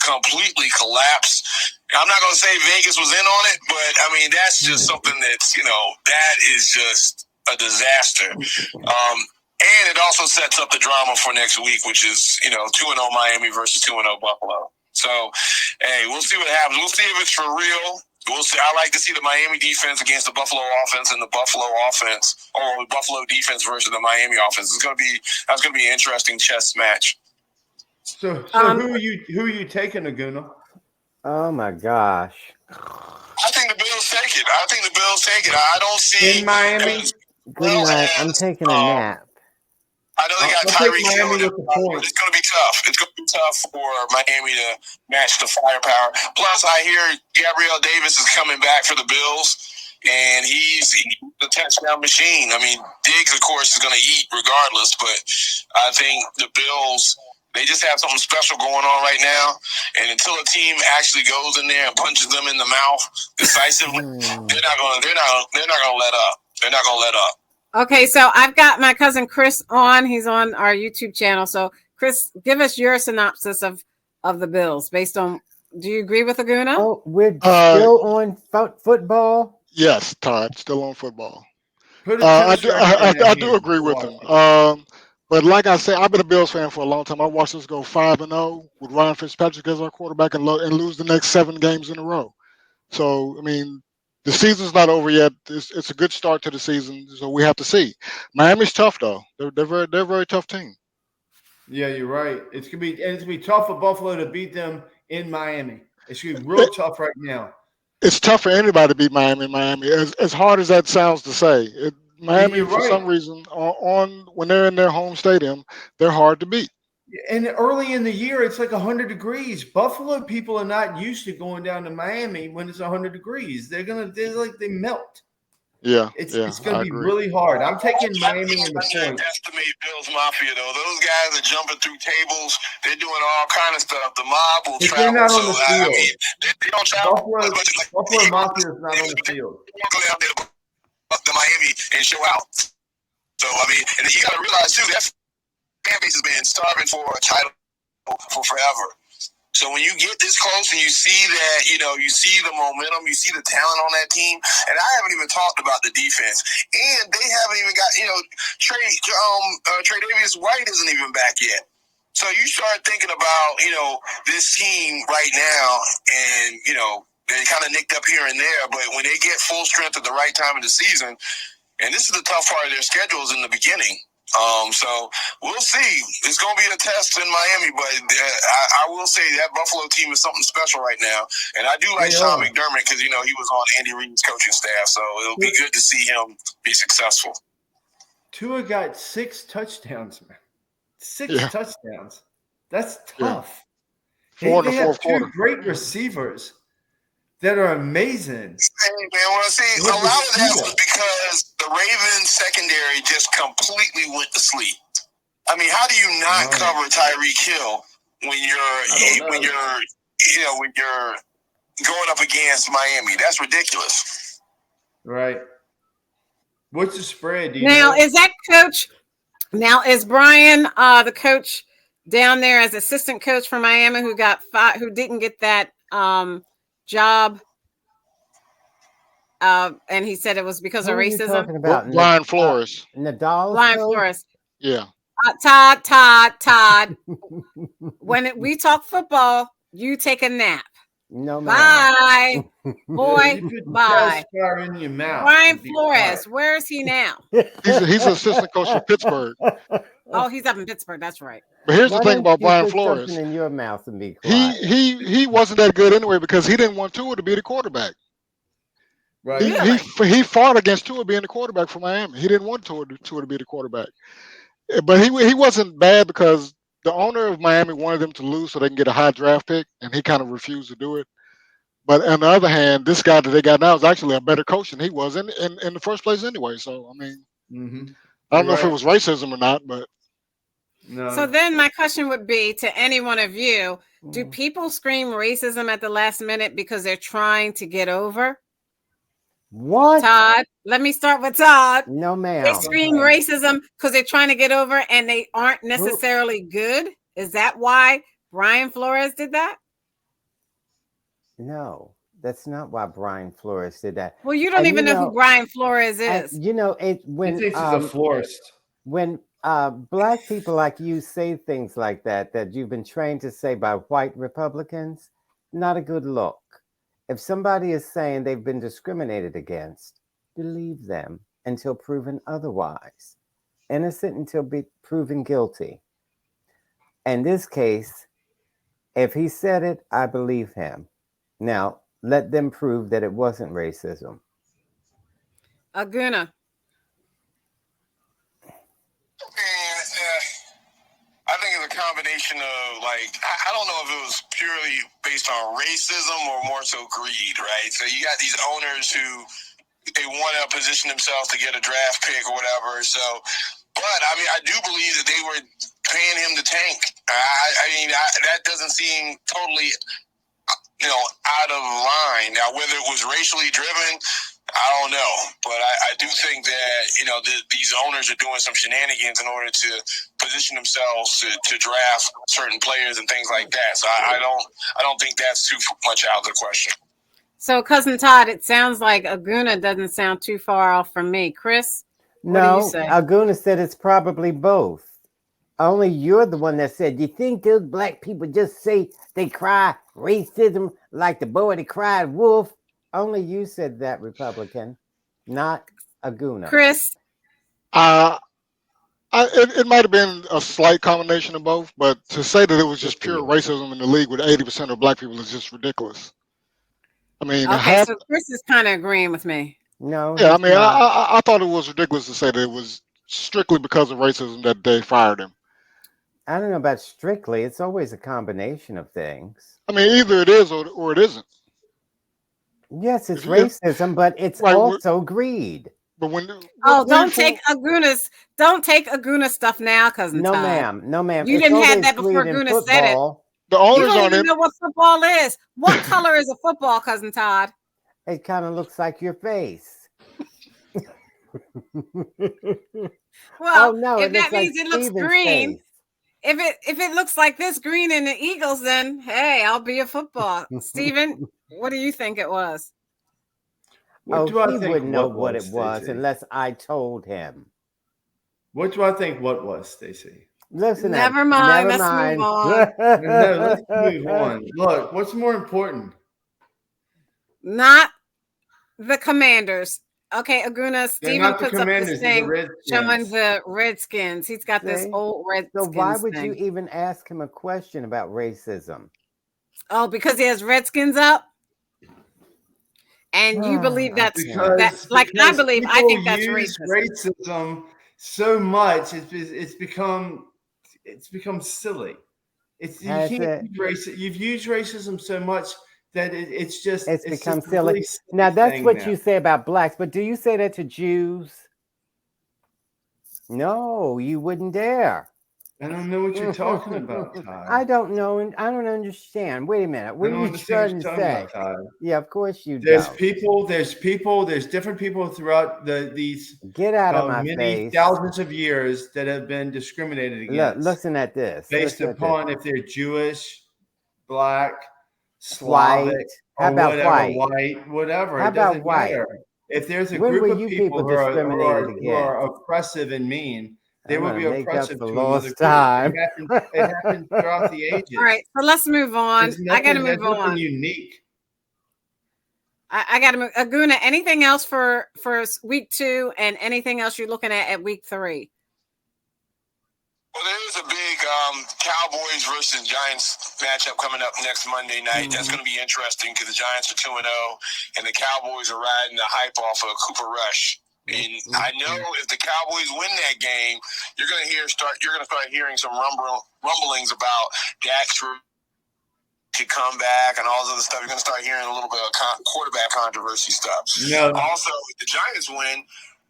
completely collapse, I'm not going to say Vegas was in on it, but, I mean, that's just something that's, that is just a disaster. And it also sets up the drama for next week, which is, 2-0 Miami versus 2-0 Buffalo. So, hey, we'll see what happens. We'll see if it's for real. We'll see. I like to see the Miami defense against the Buffalo offense and the Buffalo offense, or the Buffalo defense versus the Miami offense. That's going to be an interesting chess match. So who are you taking, Aguna? Oh my gosh. I think the Bills take it. I don't see In Miami. Good night. I'm taking a nap. I know they got I'll take Tyreek Hill, Miami with the point. it's going to be tough. It's going to be tough for Miami to match the firepower. Plus, I hear Gabriel Davis is coming back for the Bills, and he's the touchdown machine. I mean, Diggs, of course, is going to eat regardless, but I think the Bills, they just have something special going on right now. And until a team actually goes in there and punches them in the mouth decisively, they're not going to let up. They're not going to let up. Okay, so I've got my cousin Chris on. He's on our YouTube channel. So, Chris, give us your synopsis of the Bills based on. Do you agree with Aguna? Oh, we're still on football. Yes, Todd, still on football. I do agree with him. But like I said, I've been a Bills fan for a long time. I watched us go 5-0 with Ryan Fitzpatrick as our quarterback and lose the next 7 games in a row. So, I mean, the season's not over yet. It's a good start to the season, so we have to see. Miami's tough though. They're a very tough team. Yeah, you're right. It's gonna be tough for Buffalo to beat them in Miami. It's gonna be real tough right now. It's tough for anybody to beat Miami in Miami. As hard as that sounds to say, Miami for some reason when they're in their home stadium, they're hard to beat. And early in the year, it's like 100 degrees. Buffalo people are not used to going down to Miami when it's 100 degrees. They melt. Yeah, it's going to be really hard. I'm taking Miami in the point. Estimate Bills Mafia though. Those guys are jumping through tables. They're doing all kind of stuff. The mob will travel. They're not on the field. I mean, they don't travel. Buffalo Mafia is not on the field. Go down there to Miami and show out. So I mean, and you got to realize too that fan base has been starving for a title for forever. So when you get this close and you see that, you see the momentum, you see the talent on that team, and I haven't even talked about the defense, and they haven't even got, Tre'Davious White isn't even back yet. So you start thinking about, this team right now, and they kind of nicked up here and there, but when they get full strength at the right time of the season, and this is the tough part of their schedules in the beginning. So we'll see. It's going to be a test in Miami, but I will say that Buffalo team is something special right now. And I do like Sean McDermott because, he was on Andy Reid's coaching staff. So it'll be good to see him be successful. Tua got 6 touchdowns, man. 6 touchdowns. That's tough. Yeah. They have 2 great receivers that are amazing. Hey, man, a lot of that was because the Ravens secondary just completely went to sleep. I mean, how do you not cover Tyreek Hill when you're going up against Miami? That's ridiculous. Right. What's the spread? Is that coach? Now is Brian the coach down there as assistant coach for Miami who didn't get that job, and he said it was because of racism. About Brian Flores. Nadal. Brian Flores. Yeah. Todd. When we talk football, you take a nap. No, bye, boy. Bye. In your mouth. Brian Flores. Where is he now? He's an assistant coach for Pittsburgh. Oh, he's up in Pittsburgh. That's right. But here's the thing about Brian Flores. In your mouth and be quiet. He wasn't that good anyway because he didn't want Tua to be the quarterback. Right. He fought against Tua being the quarterback for Miami. He didn't want Tua to be the quarterback. But he wasn't bad because the owner of Miami wanted them to lose so they can get a high draft pick, and he kind of refused to do it. But on the other hand, this guy that they got now is actually a better coach than he was in the first place anyway. So, I mean, I don't know if it was racism or not, but. No. So then my question would be to any one of you, do people scream racism at the last minute because they're trying to get over? What? Todd, let me start with Todd. No, ma'am. They scream racism because they're trying to get over and they aren't necessarily good. Is that why Brian Flores did that? No, that's not why Brian Flores did that. Well, you don't even know who Brian Flores is. When he's a florist. When Black people like you say things like that you've been trained to say by white Republicans, not a good look. If somebody is saying they've been discriminated against, believe them until proven otherwise. Innocent until proven guilty. In this case, if he said it, I believe him. Now, let them prove that it wasn't racism. Aguna. I think it's a combination of, like, I don't know if it was purely based on racism or more so greed, right? So you got these owners who they want to position themselves to get a draft pick or whatever. So, but I mean, I do believe that they were paying him to tank. That doesn't seem totally, out of line. Now, whether it was racially driven, I don't know, but I do think that these owners are doing some shenanigans in order to position themselves to draft certain players and things like that. So I don't think that's too much out of the question. So, Cousin Todd, it sounds like Aguna doesn't sound too far off from me. Chris, what do you say? Aguna said it's probably both. Only you're the one that said, you think those black people just say they cry racism like the boy that cried wolf? Only you said that, Republican, not Aguna. Chris? It might have been a slight combination of both, but to say that it was just pure racism in the league with 80% of black people is just ridiculous. I mean, so Chris is kind of agreeing with me. No. Yeah, I mean, I thought it was ridiculous to say that it was strictly because of racism that they fired him. I don't know about strictly. It's always a combination of things. I mean, either it is or it isn't. Yes, it's racism, but it's also greed. But don't take Aguna stuff now, Cousin Todd. No, ma'am. You didn't have that before Aguna said it. The owners you don't even know what football is. What color is a football, Cousin Todd? It kind of looks like your face. Well, no, if that means it looks green, if it looks like this green in the Eagles, then hey, I'll be a football. Stephen, what do you think it was? He wouldn't know what it was unless I told him. What do I think what was, Stacey? Listen, never mind. Let's move on. Let's move on. Look, what's more important? Not the Commanders. Okay, Aguna, Stephen puts up this thing showing the Redskins. He's got this old Redskins. So why would you even ask him a question about racism? Oh, because he has Redskins up? And you believe I think that's racism so much. It's become silly. You've used racism so much that it's become silly. Now that's what you say about blacks, but do you say that to Jews? No, you wouldn't dare. I don't know what you're talking about, Todd. I don't know, and I don't understand. Wait a minute. What are you trying to say? Yeah, of course you do. There's different people throughout these get out of my many face. Thousands of years that have been discriminated against. Listen at this. Based upon if they're Jewish, black, Slavic, how about white, whatever. How it doesn't about white? matter. If there's a group of people who are oppressive and mean, they will be oppressive to lost time. It happened throughout the ages. All right, so let's move on. I got to move on. Nothing unique. I got to move. Aguna, anything else for week 2 and anything else you're looking at week 3? Well, there is a big Cowboys versus Giants matchup coming up next Monday night. That's going to be interesting because the Giants are 2-0 and the Cowboys are riding the hype off of Cooper Rush. And I know if the Cowboys win that game, you're going to start hearing some rumblings about Dak to come back and all this other stuff. You're going to start hearing a little bit of quarterback controversy stuff. No. Also, if the Giants win,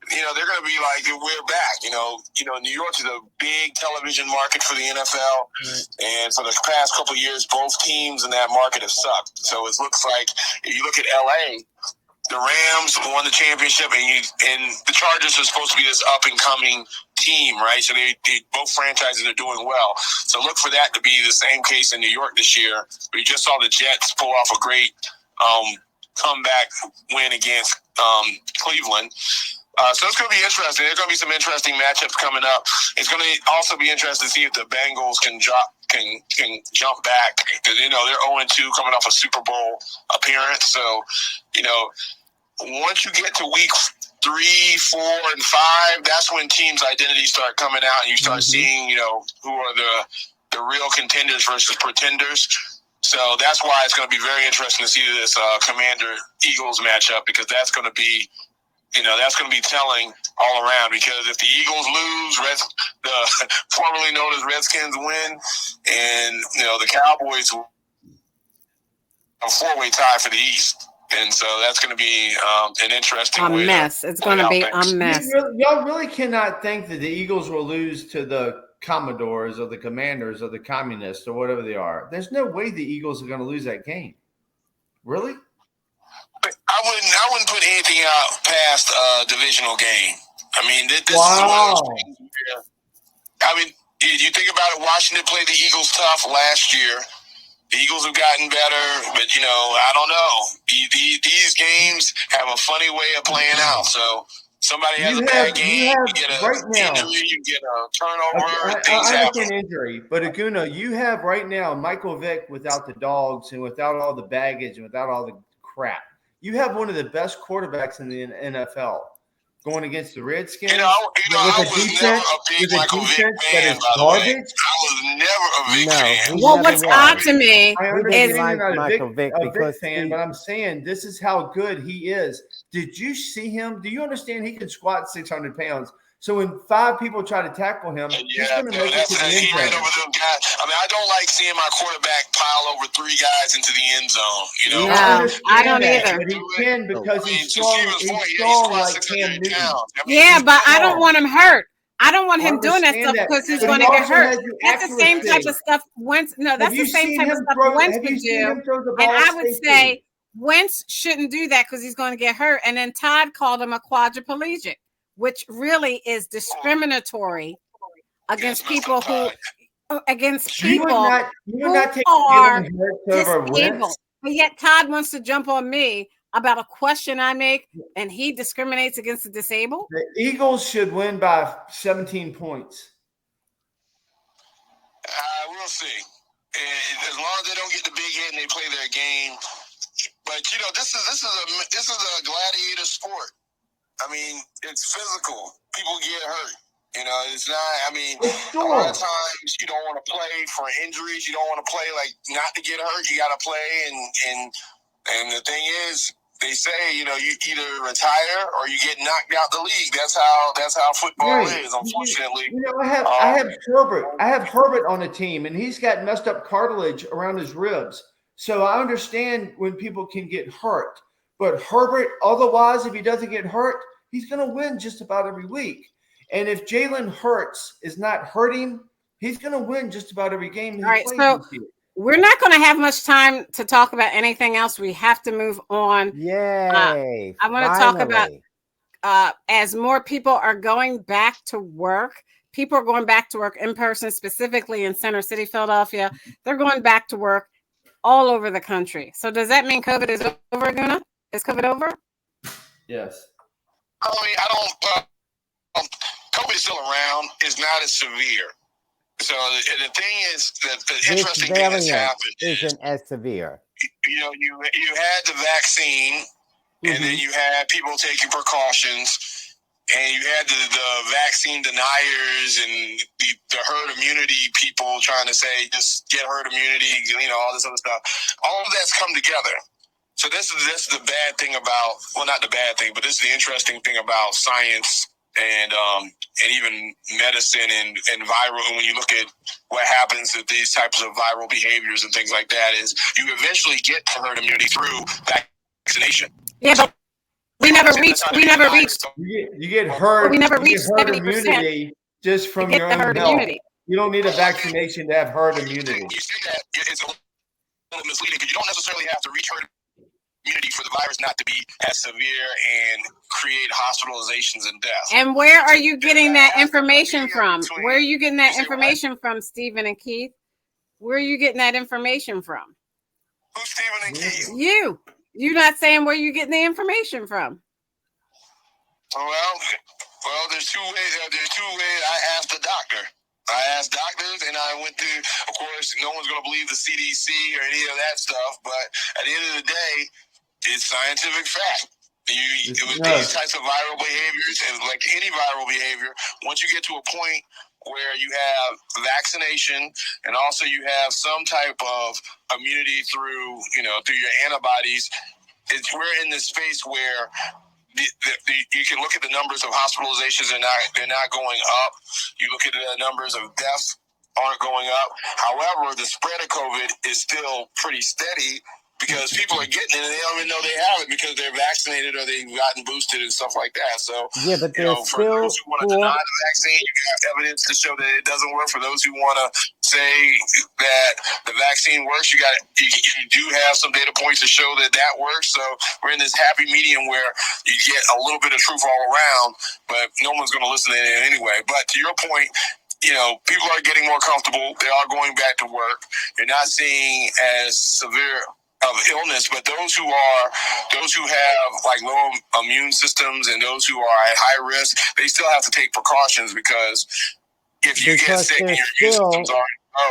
they're going to be like, we're back. New York is a big television market for the NFL. Right. And for the past couple of years, both teams in that market have sucked. So it looks like if you look at LA, the Rams won the championship, and the Chargers are supposed to be this up-and-coming team, right? So they both franchises are doing well. So look for that to be the same case in New York this year. We just saw the Jets pull off a great comeback win against Cleveland. So it's going to be interesting. There's going to be some interesting matchups coming up. It's going to also be interesting to see if the Bengals can jump back because they're 0-2 coming off a Super Bowl appearance. So once you get to week 3, 4, and 5, that's when teams' identities start coming out, and you start seeing who are the real contenders versus pretenders. So that's why it's going to be very interesting to see this Commander-Eagles matchup, because that's going to be, that's going to be telling all around. Because if the Eagles lose, the formerly known as Redskins win, and the Cowboys, a four-way tie for the East. And so that's going to be an interesting mess. It's going to be a mess. Y'all really cannot think that the Eagles will lose to the Commodores or the Commanders or the Communists or whatever they are. There's no way the Eagles are going to lose that game. Really? I wouldn't put anything out past a divisional game. I mean, this is one of those things where, I mean, you think about it, Washington played the Eagles tough last year. The Eagles have gotten better, but, I don't know. These games have a funny way of playing out. So somebody has a bad game, you get an injury, you get a turnover, things happen. An injury, but Aguna, you have right now Michael Vick without the dogs and without all the baggage and without all the crap. You have one of the best quarterbacks in the NFL going against the Redskins. I was never a big Michael Vick fan, by the way. I was never a big fan. Well, what's odd to me is Michael Vick because fan, but I'm saying this is how good he is. Did you see him? Do you understand he can squat 600 pounds? So when 5 people try to tackle him, he's going to make it to the end zone. Right over them guys. I mean, I don't like seeing my quarterback pile over 3 guys into the end zone. No, I don't either. But he can because he's strong like Cam Newton. Yeah, but I don't want him hurt. I don't want him doing that stuff because he's going to get hurt. That's the same type of stuff Wentz. No, that's the same type of stuff Wentz would do. And I would say Wentz shouldn't do that because he's going to get hurt. And then Todd called him a quadriplegic, which really is discriminatory against people who are disabled. But yet Todd wants to jump on me about a question I make, and he discriminates against the disabled. The Eagles should win by 17 points. We'll see. As long as they don't get the big hit and they play their game. But this is a gladiator sport. I mean, it's physical. People get hurt. It's not, a lot of times you don't want to play for injuries. You don't want to play not to get hurt. You got to play. And the thing is, they say, you either retire or you get knocked out the league. That's how football is, unfortunately. I have Herbert. I have Herbert on the team, and he's got messed up cartilage around his ribs. So I understand when people can get hurt. But Herbert, otherwise, if he doesn't get hurt, he's going to win just about every week. And if Jalen Hurts is not hurting, he's going to win just about every game. All right, so we're not going to have much time to talk about anything else. We have to move on. Yay! I want to talk about as more people are going back to work. People are going back to work in person, specifically in Center City, Philadelphia. They're going back to work all over the country. So does that mean COVID is over, Guna? Is COVID over? Yes. COVID is still around. It's not as severe. So the thing is that the interesting thing that's happened isn't as severe. You had the vaccine, and then you had people taking precautions, and you had the vaccine deniers and the herd immunity people trying to say just get herd immunity, all this other stuff. All of that's come together. So this is the bad thing about, well, not the bad thing, but this is the interesting thing about science and even medicine and viral. And when you look at what happens with these types of viral behaviors and things like that, is you eventually get to herd immunity through vaccination. Yeah, but we never reached. You get herd. We never reached 70% immunity just from your own health. Immunity. You don't need a vaccination to have herd immunity. You say that, it's a little misleading because you don't necessarily have to reach herd immunity for the virus not to be as severe and create hospitalizations and deaths. And where are you getting that information from? Where are you getting that information from, Stephen and Keith? Where are you getting that information from? Who's Stephen and Keith? You. You're not saying where you're getting the information from. Well, there's two ways. I asked the doctor. I asked doctors, and I went to, of course, no one's going to believe the CDC or any of that stuff, but at the end of the day, it's scientific fact. With these types of viral behaviors, and like any viral behavior, once you get to a point where you have vaccination and also you have some type of immunity through your antibodies. We're in this space where you can look at the numbers of hospitalizations, they're not going up. You look at the numbers of deaths aren't going up. However, the spread of COVID is still pretty steady because people are getting it and they don't even know they have it because they're vaccinated or they've gotten boosted and stuff like that. So, yeah, but for those who want to deny the vaccine, you have evidence to show that it doesn't work. For those who want to say that the vaccine works, you do have some data points to show that works. So we're in this happy medium where you get a little bit of truth all around, but no one's going to listen to it anyway. But to your point, people are getting more comfortable. They are going back to work. You're not seeing as severe of illness, but those who have like low immune systems and those who are at high risk, they still have to take precautions because if you get sick and your immune systems aren't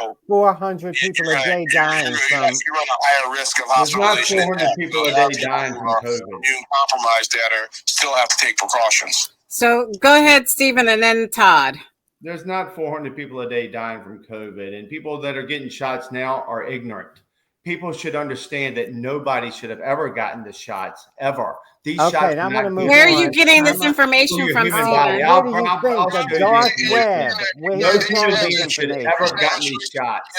low, 400 people a day dying from. You run a higher risk of hospitalization. There's not 400 people a day dying from COVID. Immune compromised that still have to take precautions. So go ahead, Stephen, and then Todd. There's not 400 people a day dying from COVID, and people that are getting shots now are ignorant. People should understand that nobody should have ever gotten the shots ever. These shots. Where are you getting this information from, Stephen? Where do you think the dark web? No human being should have ever gotten these shots.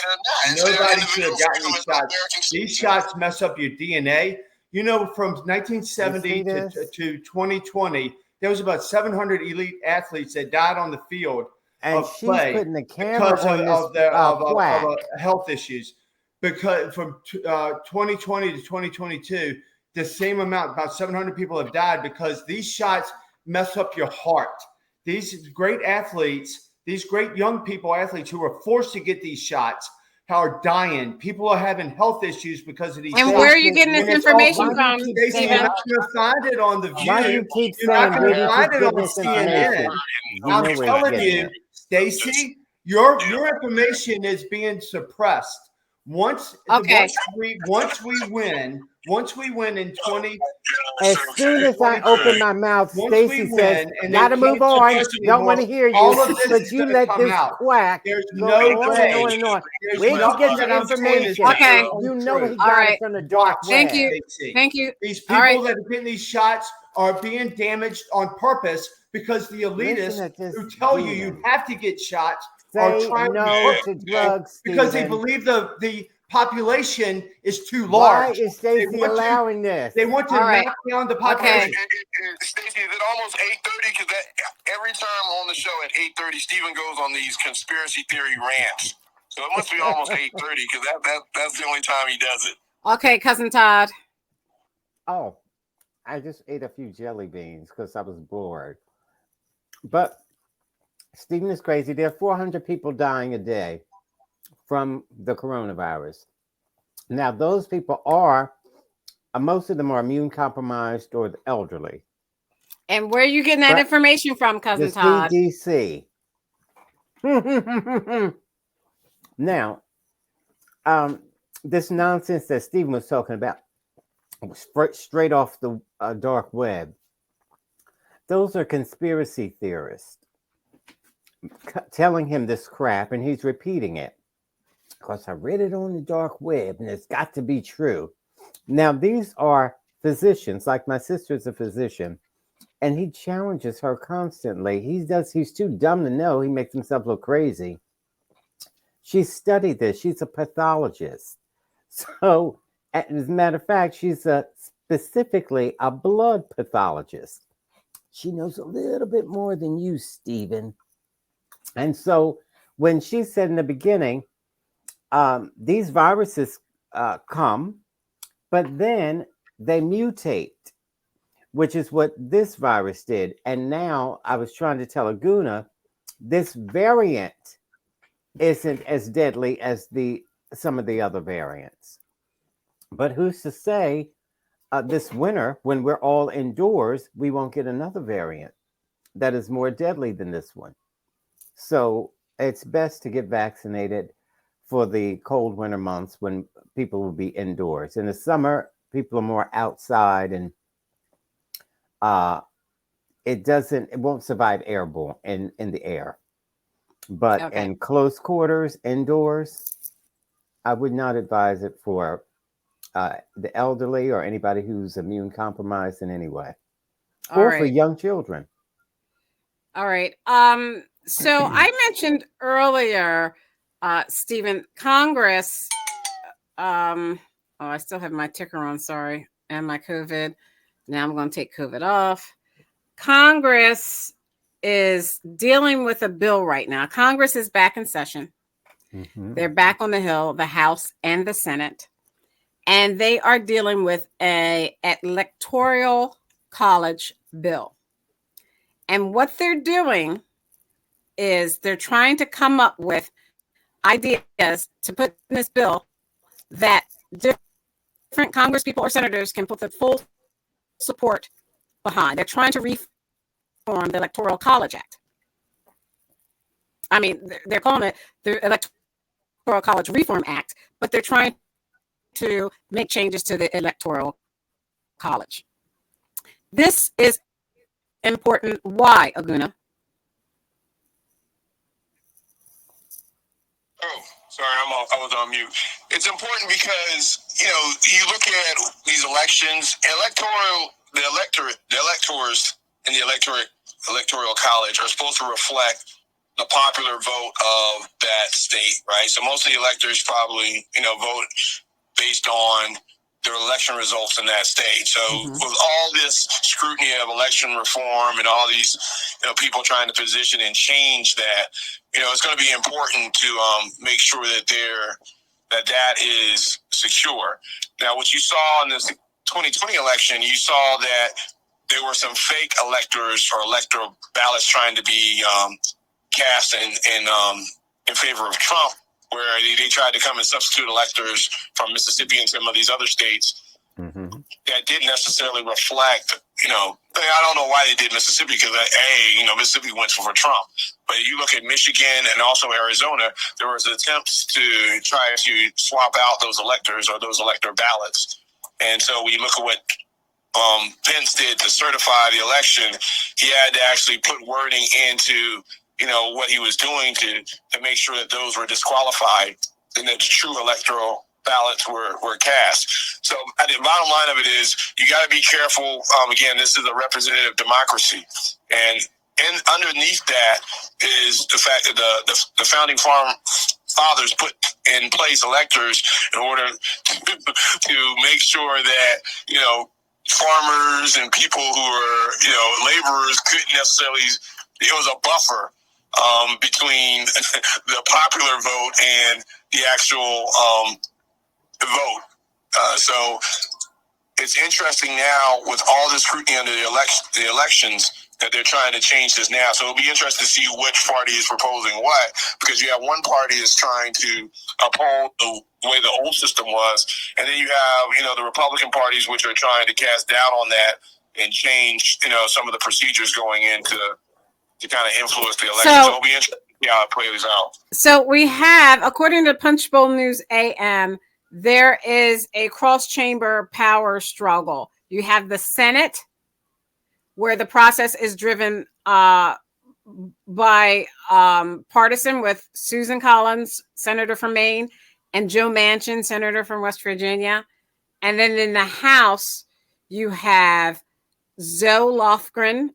Nobody should have gotten these shots. These shots mess up your DNA. From 1970 to 2020, there was about 700 elite athletes that died on the field of play putting the camera because of health issues. Because from 2020 to 2022, the same amount, about 700 people have died because these shots mess up your heart. These great athletes, these great young people, athletes who are forced to get these shots, are dying. People are having health issues because of these. And where are you getting this information from, Stephen? You're not going to find it on The View. Why do you keep You're not saying going to find it on CNN. I'm telling you, Stacey, your information is being suppressed. Once we win in 20. As soon as I open my mouth, Stacey says, "Gotta move on. Don't want to hear you." But you let this quack go on and on. Where you get your information? Okay, you know he got it from the dark web. Thank you. These people that are getting these shots are being damaged on purpose because the elitists who tell you have to get shots are trying to drugs because they believe the population is too large. Why is Stacey allowing this? They want to knock down the population. Stacey, is it almost 8:30? Because every time on the show at 8:30, Stephen goes on these conspiracy theory rants. So it must be almost 8:30 because that's the only time he does it. Okay, Cousin Todd. Oh, I just ate a few jelly beans because I was bored. But Stephen is crazy. There are 400 people dying a day from the coronavirus. Now, those people most of them are immune compromised or the elderly. And where are you getting that information from, Cousin Todd? CDC. Now, this nonsense that Stephen was talking about was straight off the dark web. Those are conspiracy theorists telling him this crap, and he's repeating it because I read it on the dark web and it's got to be true. Now, these are physicians, like my sister's a physician, and he challenges her constantly. He's too dumb to know. He makes himself look crazy. She studied this. She's a pathologist. So, as a matter of fact, she's specifically a blood pathologist. She knows a little bit more than you, Stephen. And so when she said in the beginning, these viruses come, but then they mutate, which is what this virus did. And now I was trying to tell Aguna, this variant isn't as deadly as some of the other variants. But who's to say this winter, when we're all indoors, we won't get another variant that is more deadly than this one. So it's best to get vaccinated for the cold winter months when people will be indoors. In the summer, people are more outside, and it won't survive airborne in the air. But in close quarters, indoors, I would not advise it for the elderly or anybody who's immune compromised in any way, or for young children. All right. So I mentioned earlier, Stephen, Congress. I still have my ticker on. Sorry, and my COVID. Now I'm going to take COVID off. Congress is dealing with a bill right now. Congress is back in session. Mm-hmm. They're back on the Hill, the House and the Senate, and they are dealing with a electoral college bill. And what they're doing is they're trying to come up with ideas to put in this bill that different Congress people or senators can put the full support behind. They're trying to reform the Electoral College Act. I mean, they're calling it the Electoral College Reform Act, but they're trying to make changes to the Electoral College. This is important. Why, Aguna? Oh, sorry, I was on mute. It's important because, you look at these elections, the electors in the electoral college are supposed to reflect the popular vote of that state, right? So most of the electors probably, vote based on their election results in that state. So with all this scrutiny of election reform and all these, people trying to position and change that, it's going to be important to make sure that that is secure. Now, what you saw in this 2020 election, you saw that there were some fake electors or electoral ballots trying to be cast in favor of Trump, where they tried to come and substitute electors from Mississippi and some of these other states that didn't necessarily reflect, I don't know why they did Mississippi because, Mississippi went for Trump. But you look at Michigan and also Arizona, there was attempts to try to swap out those electors or those elector ballots. And so when you look at what Pence did to certify the election, he had to actually put wording into what he was doing to make sure that those were disqualified and that true electoral ballots were cast. So the bottom line of it is you got to be careful. Again, this is a representative democracy. And underneath that is the fact that the founding fathers put in place electors in order to make sure that, farmers and people who are, laborers couldn't necessarily, it was a buffer between the popular vote and the actual vote. So it's interesting now with all this scrutiny under the elections that they're trying to change this now. So it'll be interesting to see which party is proposing what, because you have one party is trying to uphold the way the old system was, and then you have, the Republican parties which are trying to cast doubt on that and change, some of the procedures going into to kind of influence the election. So it'll be interesting to see how it plays out. So we have, according to Punchbowl News AM, there is a cross-chamber power struggle. You have the Senate, where the process is driven by partisan with Susan Collins, senator from Maine, and Joe Manchin, senator from West Virginia. And then in the House, you have Zoe Lofgren,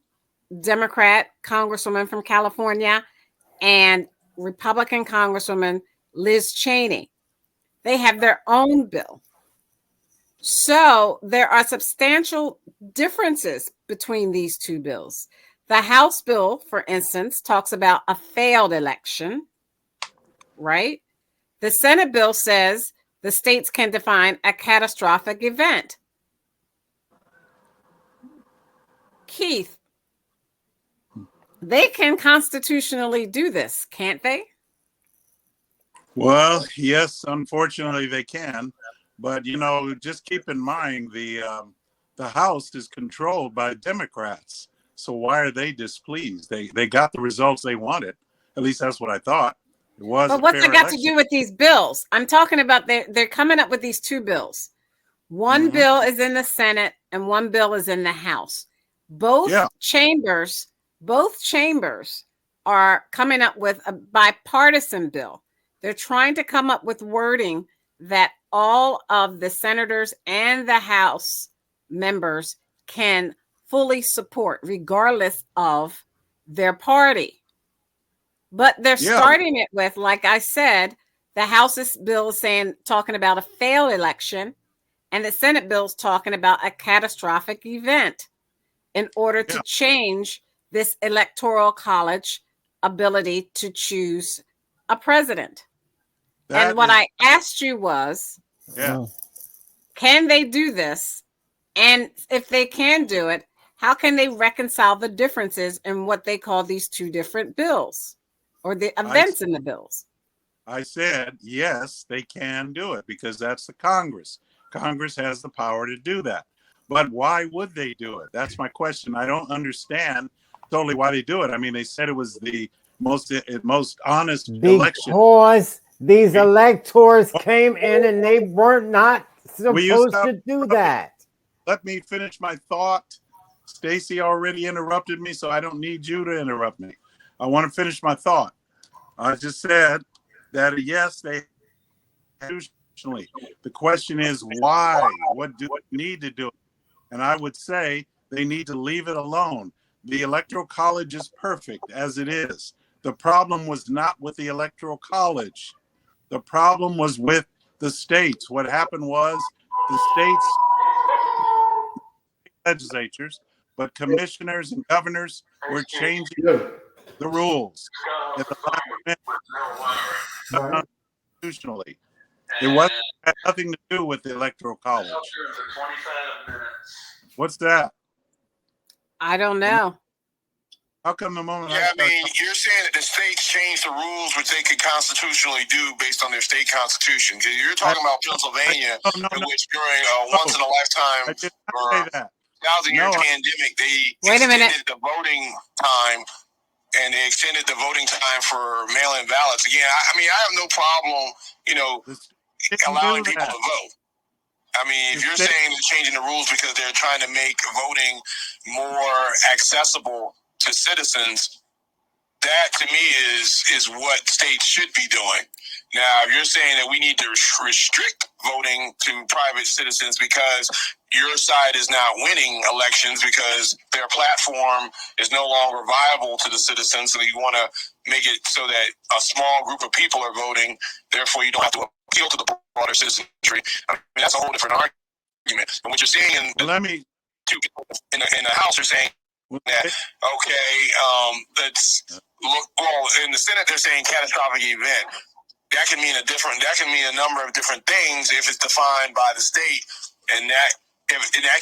Democrat congresswoman from California, and Republican Congresswoman Liz Cheney. They have their own bill. So there are substantial differences between these two bills. The House bill, for instance, talks about a failed election, right? The Senate bill says the states can define a catastrophic event. Keith, they can constitutionally do this, can't they? Well, yes, unfortunately they can. But, just keep in mind the House is controlled by Democrats. So why are they displeased? They got the results they wanted. At least that's what I thought. It was. But what's it got to do with these bills? I'm talking about they're coming up with these two bills. One bill is in the Senate and one bill is in the House. Both chambers are coming up with a bipartisan bill. They're trying to come up with wording that all of the senators and the House members can fully support, regardless of their party. But they're starting it with, like I said, the House's bill is talking about a failed election, and the Senate bill's talking about a catastrophic event in order to change this electoral college ability to choose a president. And what I asked you was, can they do this? And if they can do it, how can they reconcile the differences in what they call these two different bills or the events in the bills? I said, yes, they can do it because that's the Congress. Congress has the power to do that. But why would they do it? That's my question. I don't understand totally why they do it. I mean, they said it was the most honest election. Because these electors came in and they were not supposed to do that. Let me finish my thought. Stacy already interrupted me, so I don't need you to interrupt me. I want to finish my thought. I just said that, yes, they constitutionally. The question is why? What do they need to do? And I would say they need to leave it alone. The Electoral College is perfect as it is. The problem was not with the Electoral College. The problem was with the states. What happened was the states legislatures, but commissioners and governors were changing the rules at the last minute constitutionally. It had nothing to do with the Electoral College. What's that? I don't know. How come the moment? Yeah, I mean, you're saying that the states changed the rules which they could constitutionally do based on their state constitution. Because you're talking about Pennsylvania, in which during a once-in-a-lifetime or 1,000-year pandemic, they extended the voting time and they extended the voting time for mail-in ballots. Again, I mean, I have no problem, allowing people to vote. I mean, if you're saying they're changing the rules because they're trying to make voting more accessible to citizens, that to me is what states should be doing. Now, if you're saying that we need to restrict voting to private citizens because your side is now winning elections because their platform is no longer viable to the citizens, so you want to make it so that a small group of people are voting, therefore you don't have to appeal to the broader citizenry. I mean, that's a whole different argument. But what you're saying in the House, you're saying that, let's look. Well, in the Senate, they're saying catastrophic event. That can mean a number of different things if it's defined by the state, and that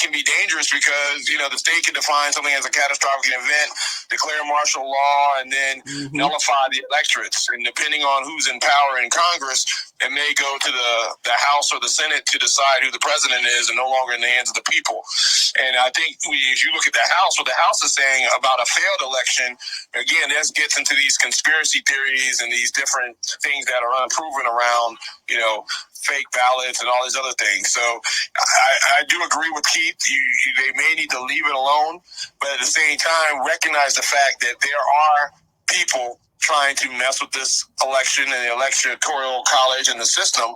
can be dangerous because the state can define something as a catastrophic event, declare martial law, and then nullify the electorates. And depending on who's in power in Congress, it may go to the House or the Senate to decide who the president is, and no longer in the hands of the people. And I think if you look at the House, what the House is saying about a failed election, again, this gets into these conspiracy theories and these different things that are unproven around, fake ballots and all these other things. So I do agree with Keith. They may need to leave it alone, but at the same time, recognize the fact that there are people trying to mess with this election and the electoral college and the system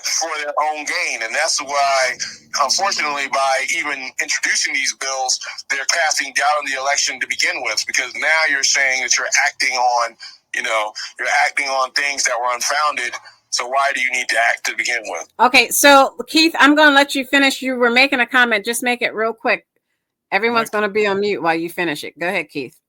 for their own gain. And that's why, unfortunately, by even introducing these bills, they're casting doubt on the election to begin with, because now you're saying that you're acting on things that were unfounded. So why do you need to act to begin with? Okay, so Keith, I'm going to let you finish. You were making a comment. Just make it real quick. Everyone's going to be on mute while you finish it. Go ahead, Keith.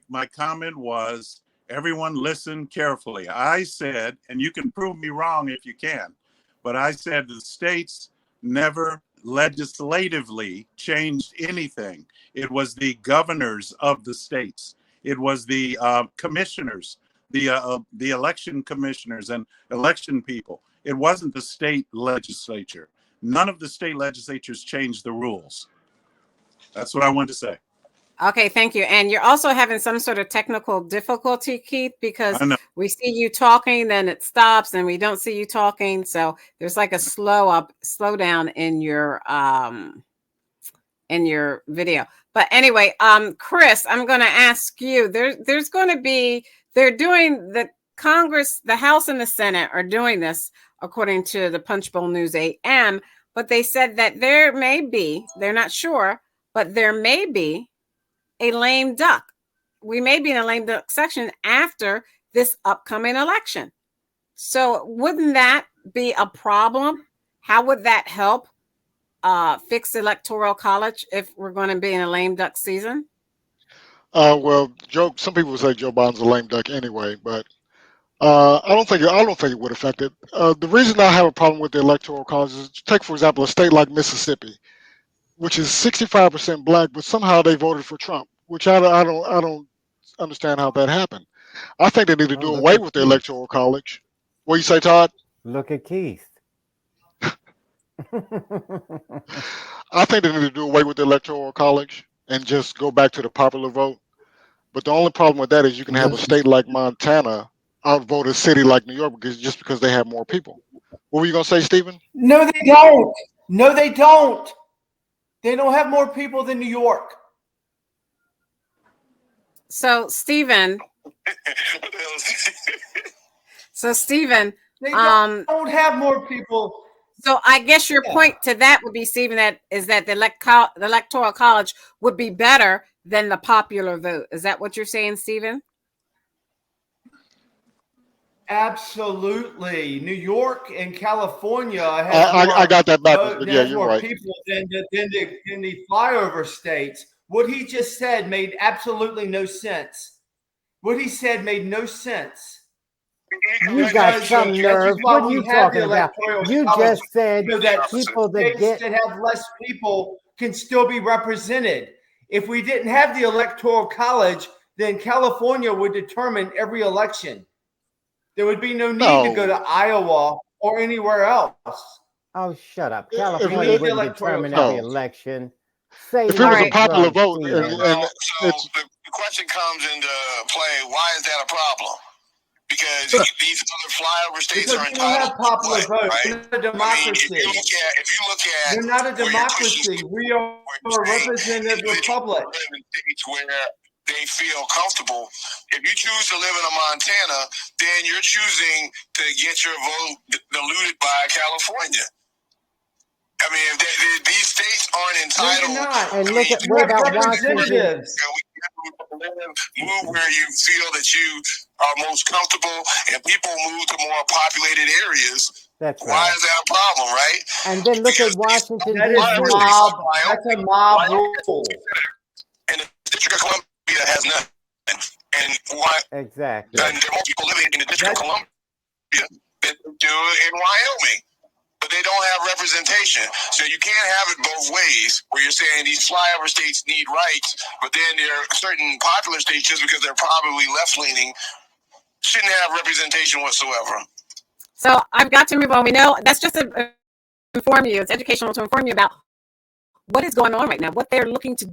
My comment was, everyone listen carefully. I said, and you can prove me wrong if you can, but I said the states never legislatively changed anything. It was the governors of the states. It was the commissioners, the election commissioners and election people. It wasn't the state legislature. None of the state legislatures changed the rules. That's what I wanted to say. Okay, thank you. And you're also having some sort of technical difficulty, Keith, because we see you talking, then it stops, and we don't see you talking. So there's like a slow down in your in your video. But anyway, Chris, I'm going to ask you. There's going to be, they're doing the Congress, the House and the Senate are doing this according to the Punchbowl News AM. But they said that there may be, they're not sure, but there may be a lame duck. We may be in a lame duck section after this upcoming election. So wouldn't that be a problem? How would that help fix the Electoral College if we're going to be in a lame duck season? Well, some people would say Joe Biden's a lame duck anyway, but I don't think it would affect it. The reason I have a problem with the Electoral College is, take for example a state like Mississippi, which is 65% black, but somehow they voted for Trump, which I don't understand how that happened. I think they need to do away with the Electoral College. What do you say, Todd? Look at Keith. I think they need to do away with the Electoral College and just go back to the popular vote. But the only problem with that is you can have a state like Montana outvote a city like New York because they have more people. What were you going to say, Stephen? No, they don't. No, they don't. They don't have more people than New York. So, Stephen. They don't have more people. So I guess your point to that would be, Stephen, that the Electoral College would be better than the popular vote. Is that what you're saying, Stephen? Absolutely. New York and California have I got that backwards, but yeah, you're right. People than the flyover states. What he just said made absolutely no sense. What he said made no sense. You got some nerve. What are you talking about? You just said that people that have less people can still be represented. If we didn't have the Electoral College, then California would determine every election. There would be no need to go to Iowa or anywhere else. Oh, shut up. California wouldn't determine every election. If it was a popular vote, so the question comes into play, why is that a problem? Because these other flyover states are entitled to popular vote, right? It's a democracy. I mean, if you look at, they're not a democracy. We are a representative republic. States where they feel comfortable. If you choose to live in a Montana, then you're choosing to get your vote diluted by California. I mean, if these states aren't entitled. No, you're not. And look at what about Washington? Move where you feel that you are most comfortable, and people move to more populated areas. That's right. Why is that a problem, right? And then look at Washington. That's a mob rule. And the District of Columbia has nothing. And why? Exactly. And there are more people living in the District of Columbia than do in Wyoming. But they don't have representation. So you can't have it both ways, where you're saying these flyover states need rights, but then there are certain popular states, just because they're probably left-leaning, shouldn't have representation whatsoever. So I've got to move on. We know that's just to inform you. It's educational to inform you about what is going on right now, what they're looking to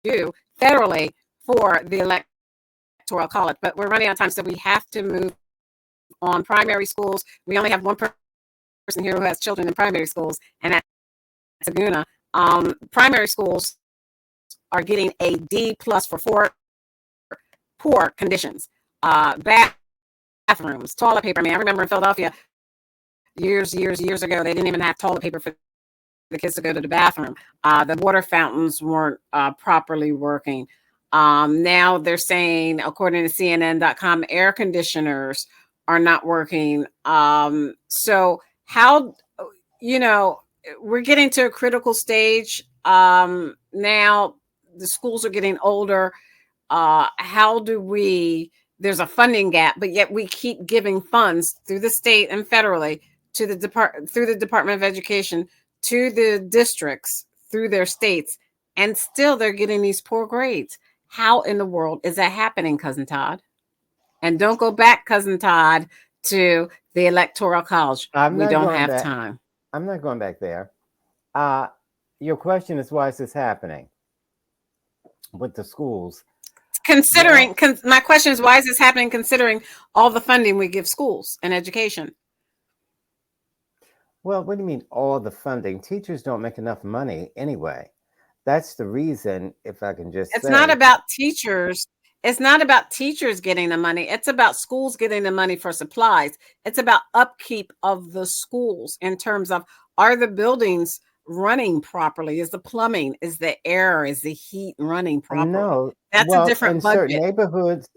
do federally for the Electoral College. But we're running out of time, so we have to move on. Primary schools, we only have one person here who has children in primary schools, and that's Aguna. Primary schools are getting a D+ for poor conditions. Bathrooms, toilet paper. I mean, I remember in Philadelphia years ago, they didn't even have toilet paper for the kids to go to the bathroom. The water fountains weren't properly working. Now they're saying, according to CNN.com, air conditioners are not working. So how, we're getting to a critical stage. Now the schools are getting older. How do there's a funding gap, but yet we keep giving funds through the state and federally to through the Department of Education to the districts through their states, and still they're getting these poor grades. How in the world is that happening, Cousin Todd? And don't go back, Cousin Todd, to the Electoral College. We don't have time. I'm not going back there. Your question is, why is this happening with the schools? Considering, my question is, why is this happening considering all the funding we give schools and education? Well, what do you mean all the funding? Teachers don't make enough money anyway. That's the reason, if I can just It's say. not about teachers. It's not about teachers getting the money. It's about schools getting the money for supplies. It's about upkeep of the schools in terms of, are the buildings running properly? Is the plumbing, is the air, is the heat running properly? No. That's a different in budget. certain neighborhoods,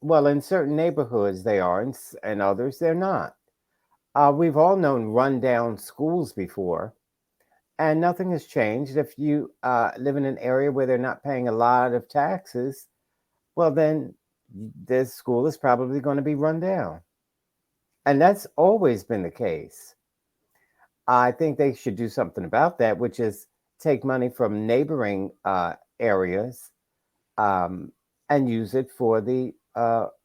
in certain neighborhoods they are, and others they're not. We've all known rundown schools before, and nothing has changed. If you live in an area where they're not paying a lot of taxes, well, then this school is probably going to be run down. And that's always been the case. I think they should do something about that, which is take money from neighboring areas and use it for the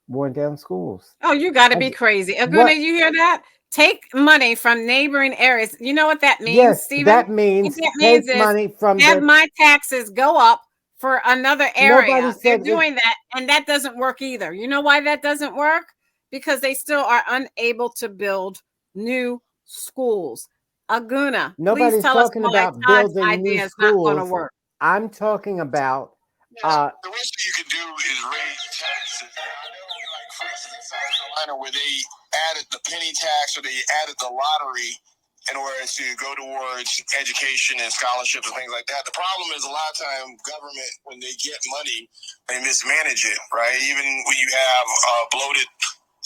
worn down schools. Oh, you got to be crazy. Aguna, you hear that? Take money from neighboring areas. You know what that means, yes, Stephen? That means take money from have my taxes go up for another area. They're doing that, and that doesn't work either. You know why that doesn't work? Because they still are unable to build new schools. Aguna, nobody's please tell talking us why about building new schools. Not going to work. I'm talking about the worst thing you can do is raise taxes. I know, like for instance, South Carolina, where they added the penny tax or they added the lottery in order to go towards education and scholarships and things like that. The problem is a lot of time government, when they get money, they mismanage it, right? Even when you have bloated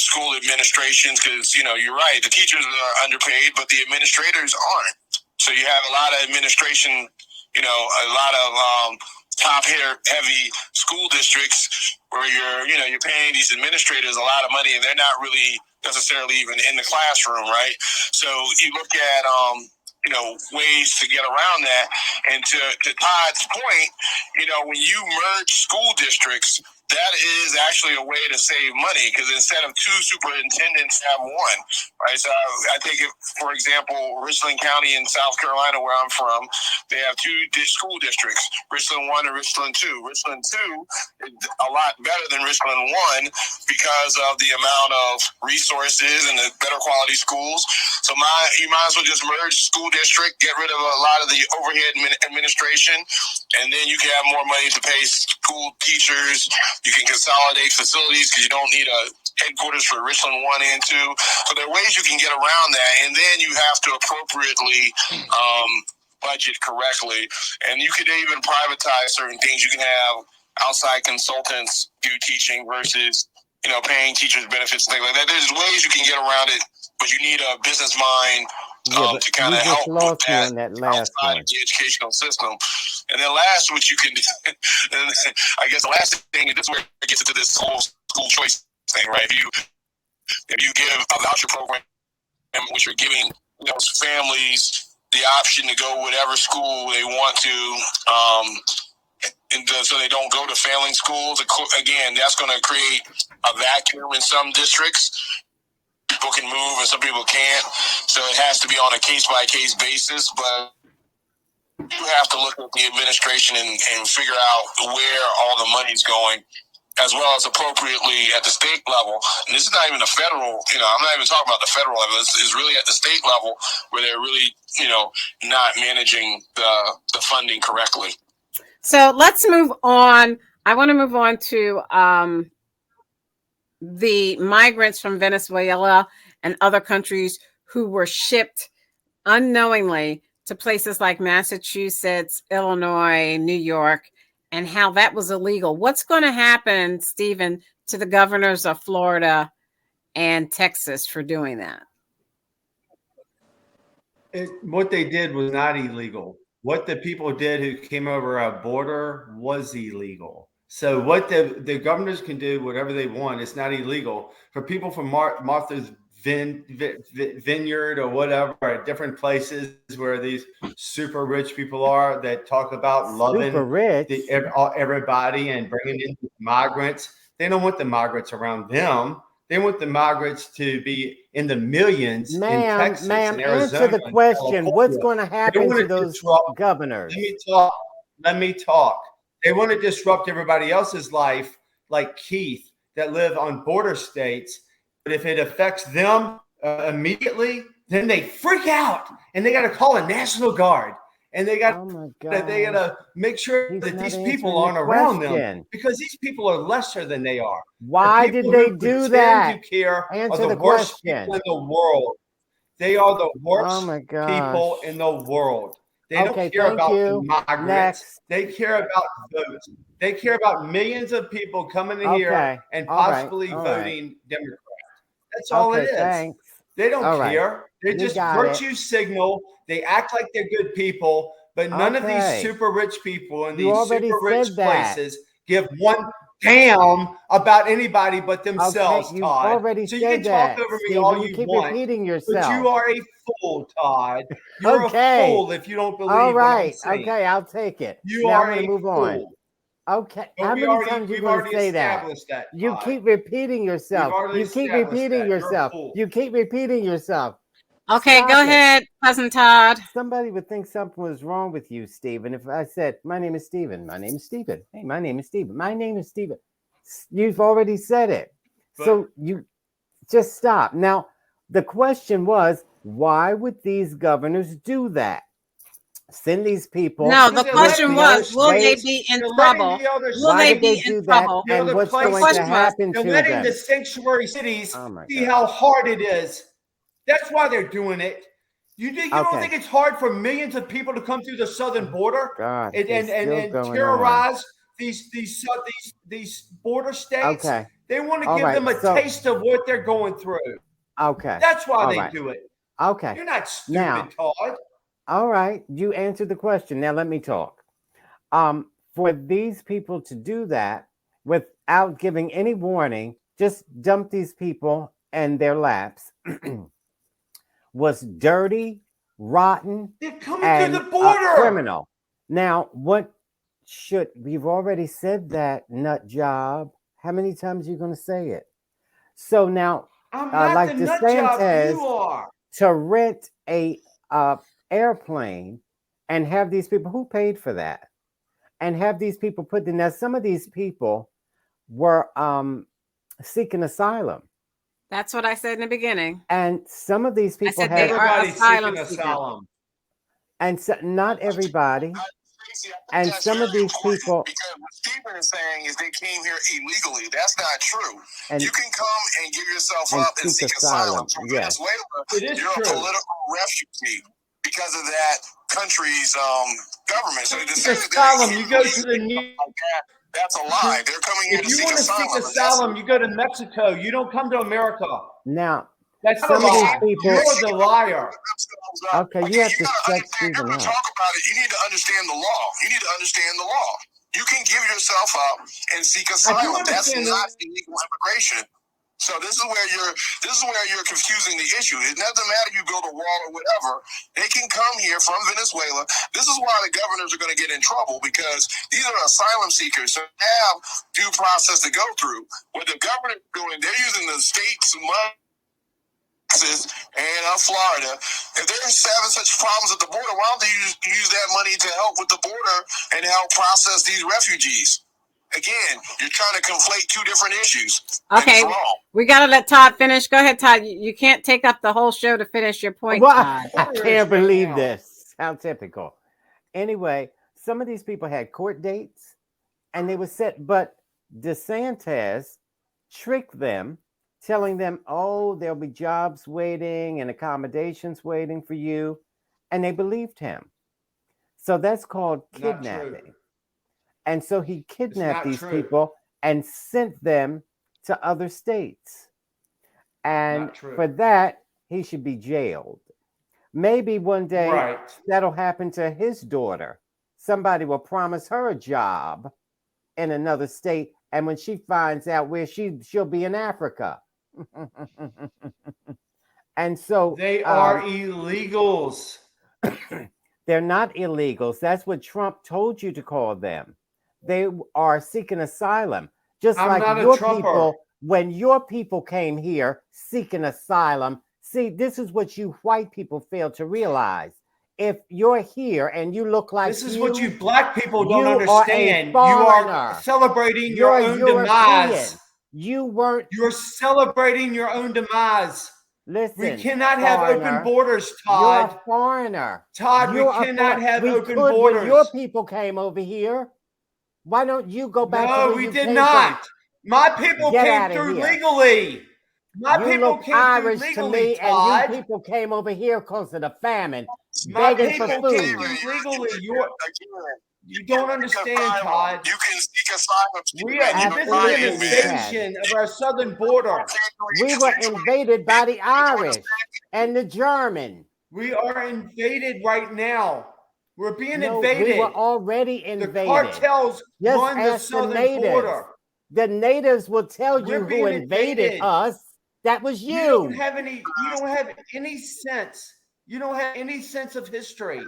school administrations, because, you know, you're right, the teachers are underpaid, but the administrators aren't. So you have a lot of administration, you know, a lot of top heavy school districts where you're paying these administrators a lot of money and they're not really necessarily even in the classroom, right? So you look at ways to get around that. And to Todd's point, when you merge school districts, that is actually a way to save money, because instead of two superintendents, have one, right? So I think, for example, Richland County in South Carolina, where I'm from, they have two school districts, Richland 1 and Richland 2. Richland 2 is a lot better than Richland 1 because of the amount of resources and the better quality schools. So you might as well just merge school district, get rid of a lot of the overhead administration, and then you can have more money to pay school teachers. You can consolidate facilities because you don't need a headquarters for Richland 1 and 2. So there are ways you can get around that, and then you have to appropriately budget correctly. And you could even privatize certain things. You can have outside consultants do teaching versus, paying teachers benefits and things like that. There's ways you can get around it, but you need a business mind to kind of help with that outside of the educational system. And then last, which you can, and I guess the last thing, and this is where it gets into this whole school choice thing, right? If you give a voucher program, which you're giving families the option to go whatever school they want to, so they don't go to failing schools. Again, that's going to create a vacuum in some districts. People can move and some people can't. So it has to be on a case-by-case basis. But you have to look at the administration and figure out where all the money's going, as well as appropriately at the state level. And this is not even a federal, I'm not even talking about the federal level. It's really at the state level where they're really, not managing the funding correctly. So let's move on. I want to move on to the migrants from Venezuela and other countries who were shipped unknowingly to places like Massachusetts, Illinois, New York, and how that was illegal. What's going to happen, Stephen, to the governors of Florida and Texas for doing that? What they did was not illegal. What the people did who came over a border was illegal. So what the governors can do, whatever they want, it's not illegal. For people from Martha's Vineyard or whatever, at different places where these super rich people are that talk about loving everybody and bringing in migrants, they don't want the migrants around them. They want the migrants to be in the millions in Texas and Arizona. Answer the question. What's going to happen to those governors? Let me talk. They want to disrupt everybody else's life, like Keith, that live on border states. But if it affects them immediately, then they freak out and they got to call a National Guard. and they got Oh they gotta make sure He's that not these answering people the aren't around them question. because these people are lesser than they are. Why The did people they who do pretend that? to care Answer are the the worst question. people in the world. They are the Oh worst my people gosh. in the world. They Okay, don't care thank about the you. migrants. Next. They care about votes. They care about millions of people coming in here Okay. and All right. possibly All right. voting Democrat. That's all it Okay, is. thanks. They don't All right. care. They We just got it. virtue signal. They act like they're good people, but none of these Okay. super rich people in You these already super rich said that. places give one damn about anybody but Okay, themselves, you've Todd. already So you can said talk that, over me Stephen. all You you keep want, repeating but yourself. you are a fool, Todd. You're Okay. a fool if you don't believe All what I'm right. saying. Okay, I'll take it. You Now I'm are going a to move on. fool. Okay. But How we've many times are you going to already say that? established that, You Todd. keep repeating yourself. already You keep established repeating that. You're a yourself. fool. You keep repeating yourself. Okay, Stop go it. ahead, cousin Todd. Somebody would think something was wrong with you, Stephen. If I said, my name is Stephen, my name is Stephen. Hey, my name is Stephen. My name is Stephen. You've already said it. So you just stop. Now, the question was, why would these governors do that? Send these people. No, the Because they're question letting the was, other- will they wait. be in They're letting trouble? the other Will Why they would they be do in that? trouble? The And other what's places, going to question was, happen they're to letting them? the sanctuary cities Oh my see God. how hard it is. That's why they're doing it. You don't Okay. think it's hard for millions of people to come through the southern border God, and it's still going on. terrorize these border states? Okay. They want to All give right, them a so- taste of what they're going through. Okay. That's why All they right. do it. Okay. You're not stupid, Now- Todd. All right. You answered the question. Now let me talk. For these people to do that without giving any warning, just dump these people in their laps was dirty, rotten, They're coming and through the border. criminal. Now, we've already said that, nut job. How many times are you going to say it? So now, I'm not like the nut job. DeSantis, You are. to rent a airplane and have these people, who paid for that, and have these people put in. Now, some of these people were seeking asylum, that's what I said in the beginning. and some of these people said had they are Everybody's asylum seeking seekers. asylum. and so, not everybody. Stacey, I think And that's some of very these important people- because what Stephen is saying is they came here illegally. That's not true. And you can come and give yourself and up and seek seek asylum, asylum from yes. Venezuela. It is You're true. a political refugee because of that country's government. So to Seek say that asylum. they're You go to the illegally new. like that, that's a lie. They're coming here If to you seek want to seek asylum. asylum, you go to Mexico. You don't come to America. Now, That's some a of these lie. people- You're the liar. Okay, you have to shut If you're Stephen going to up. talk about it, you need to understand the law. You need to understand the law. You can give yourself up and seek asylum. That's understand not that. illegal immigration. So this is where you're confusing the issue. It doesn't matter if you build a wall or whatever. They can come here from Venezuela. This is why the governors are going to get in trouble because these are asylum seekers. So they have due process to go through. What the governor is doing, they're using the state's money and Florida. If they're having such problems at the border, why don't they use that money to help with the border and help process these refugees? Again, you're trying to conflate two different issues. Okay, It's wrong. we got to let Todd finish. Go ahead, Todd. You can't take up the whole show to finish your point, Well, Todd. I can't believe this. How typical. Anyway, some of these people had court dates and they were set, but DeSantis tricked them, telling them, oh, there'll be jobs waiting and accommodations waiting for you. And they believed him. So that's called Not true. kidnapping. And so he kidnapped not these true. people and sent them to other states. And Not true. for that, he should be jailed. Maybe one day Right. that'll happen to his daughter. Somebody will promise her a job in another state. And when she finds out where she'll be in Africa. And so They are illegals. they're not illegals. That's what Trump told you to call them. They are seeking asylum. Just I'm like not a your Trumper. people, when your people came here seeking asylum. See, this is what you white people fail to realize. If you're here and you look like This is what you black people you don't are a understand. You foreigner. are celebrating you're your own European. demise. You weren't. You're celebrating your own demise. Listen, We cannot have foreigner, open borders, You're Todd. a foreigner. Todd, we You're a cannot have we open could borders. when your people came over here. Why don't you go back to No, where we you did came not. from? My people Get came outta through here. legally. My You people look came Irish through to legally, me, Todd. and you people came over here because of the famine, My begging for people came food. through legally. You don't understand, Todd. You can seek asylum. This is an invasion of our southern border. We were invaded by the Irish and the German. We are invaded right now. We're being No, invaded. we were already invaded. The cartels Just run the ask the southern natives. border. The natives will tell We're you who being invaded invaded. us. That was you. You don't have any sense. You don't have any sense of history.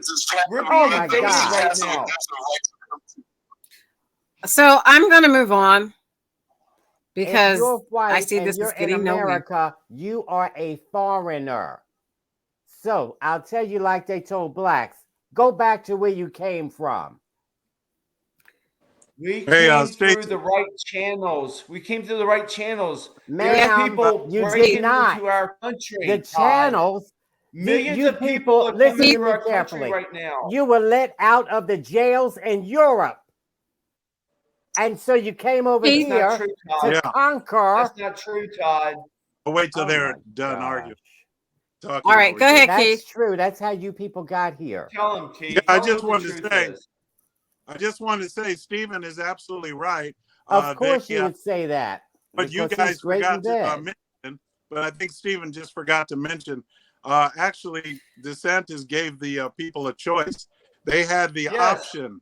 We're being my invaded God. right now. So I'm going to move on If because you're white I see and this you're is getting in nowhere. America, you are a foreigner. So I'll tell you like they told blacks, go back to where you came from. We Hey, came Stacey. through the right channels. We came through the right channels. There's Ma'am, people you breaking did not. into our country. The Todd. channels, Millions you of people are listen coming to to me our country carefully. right now. You were let out of the jails in Europe. And so you came over That's here not true, to Todd. Yeah. conquer. That's not true, Todd. I'll wait till Oh they're my done gosh. arguing. Talking All right, over go each ahead, That's Keith. true. That's how you people got here. Tell him, Keith. Yeah, I Tell him just what wanted the to truth say- is. I just wanted to say Stephen is absolutely right. Of course they, you would say that. But you because guys he's great in forgot to bed. mention, but I think Stephen just forgot to mention, actually, DeSantis gave the people a choice. They had the Yes. option.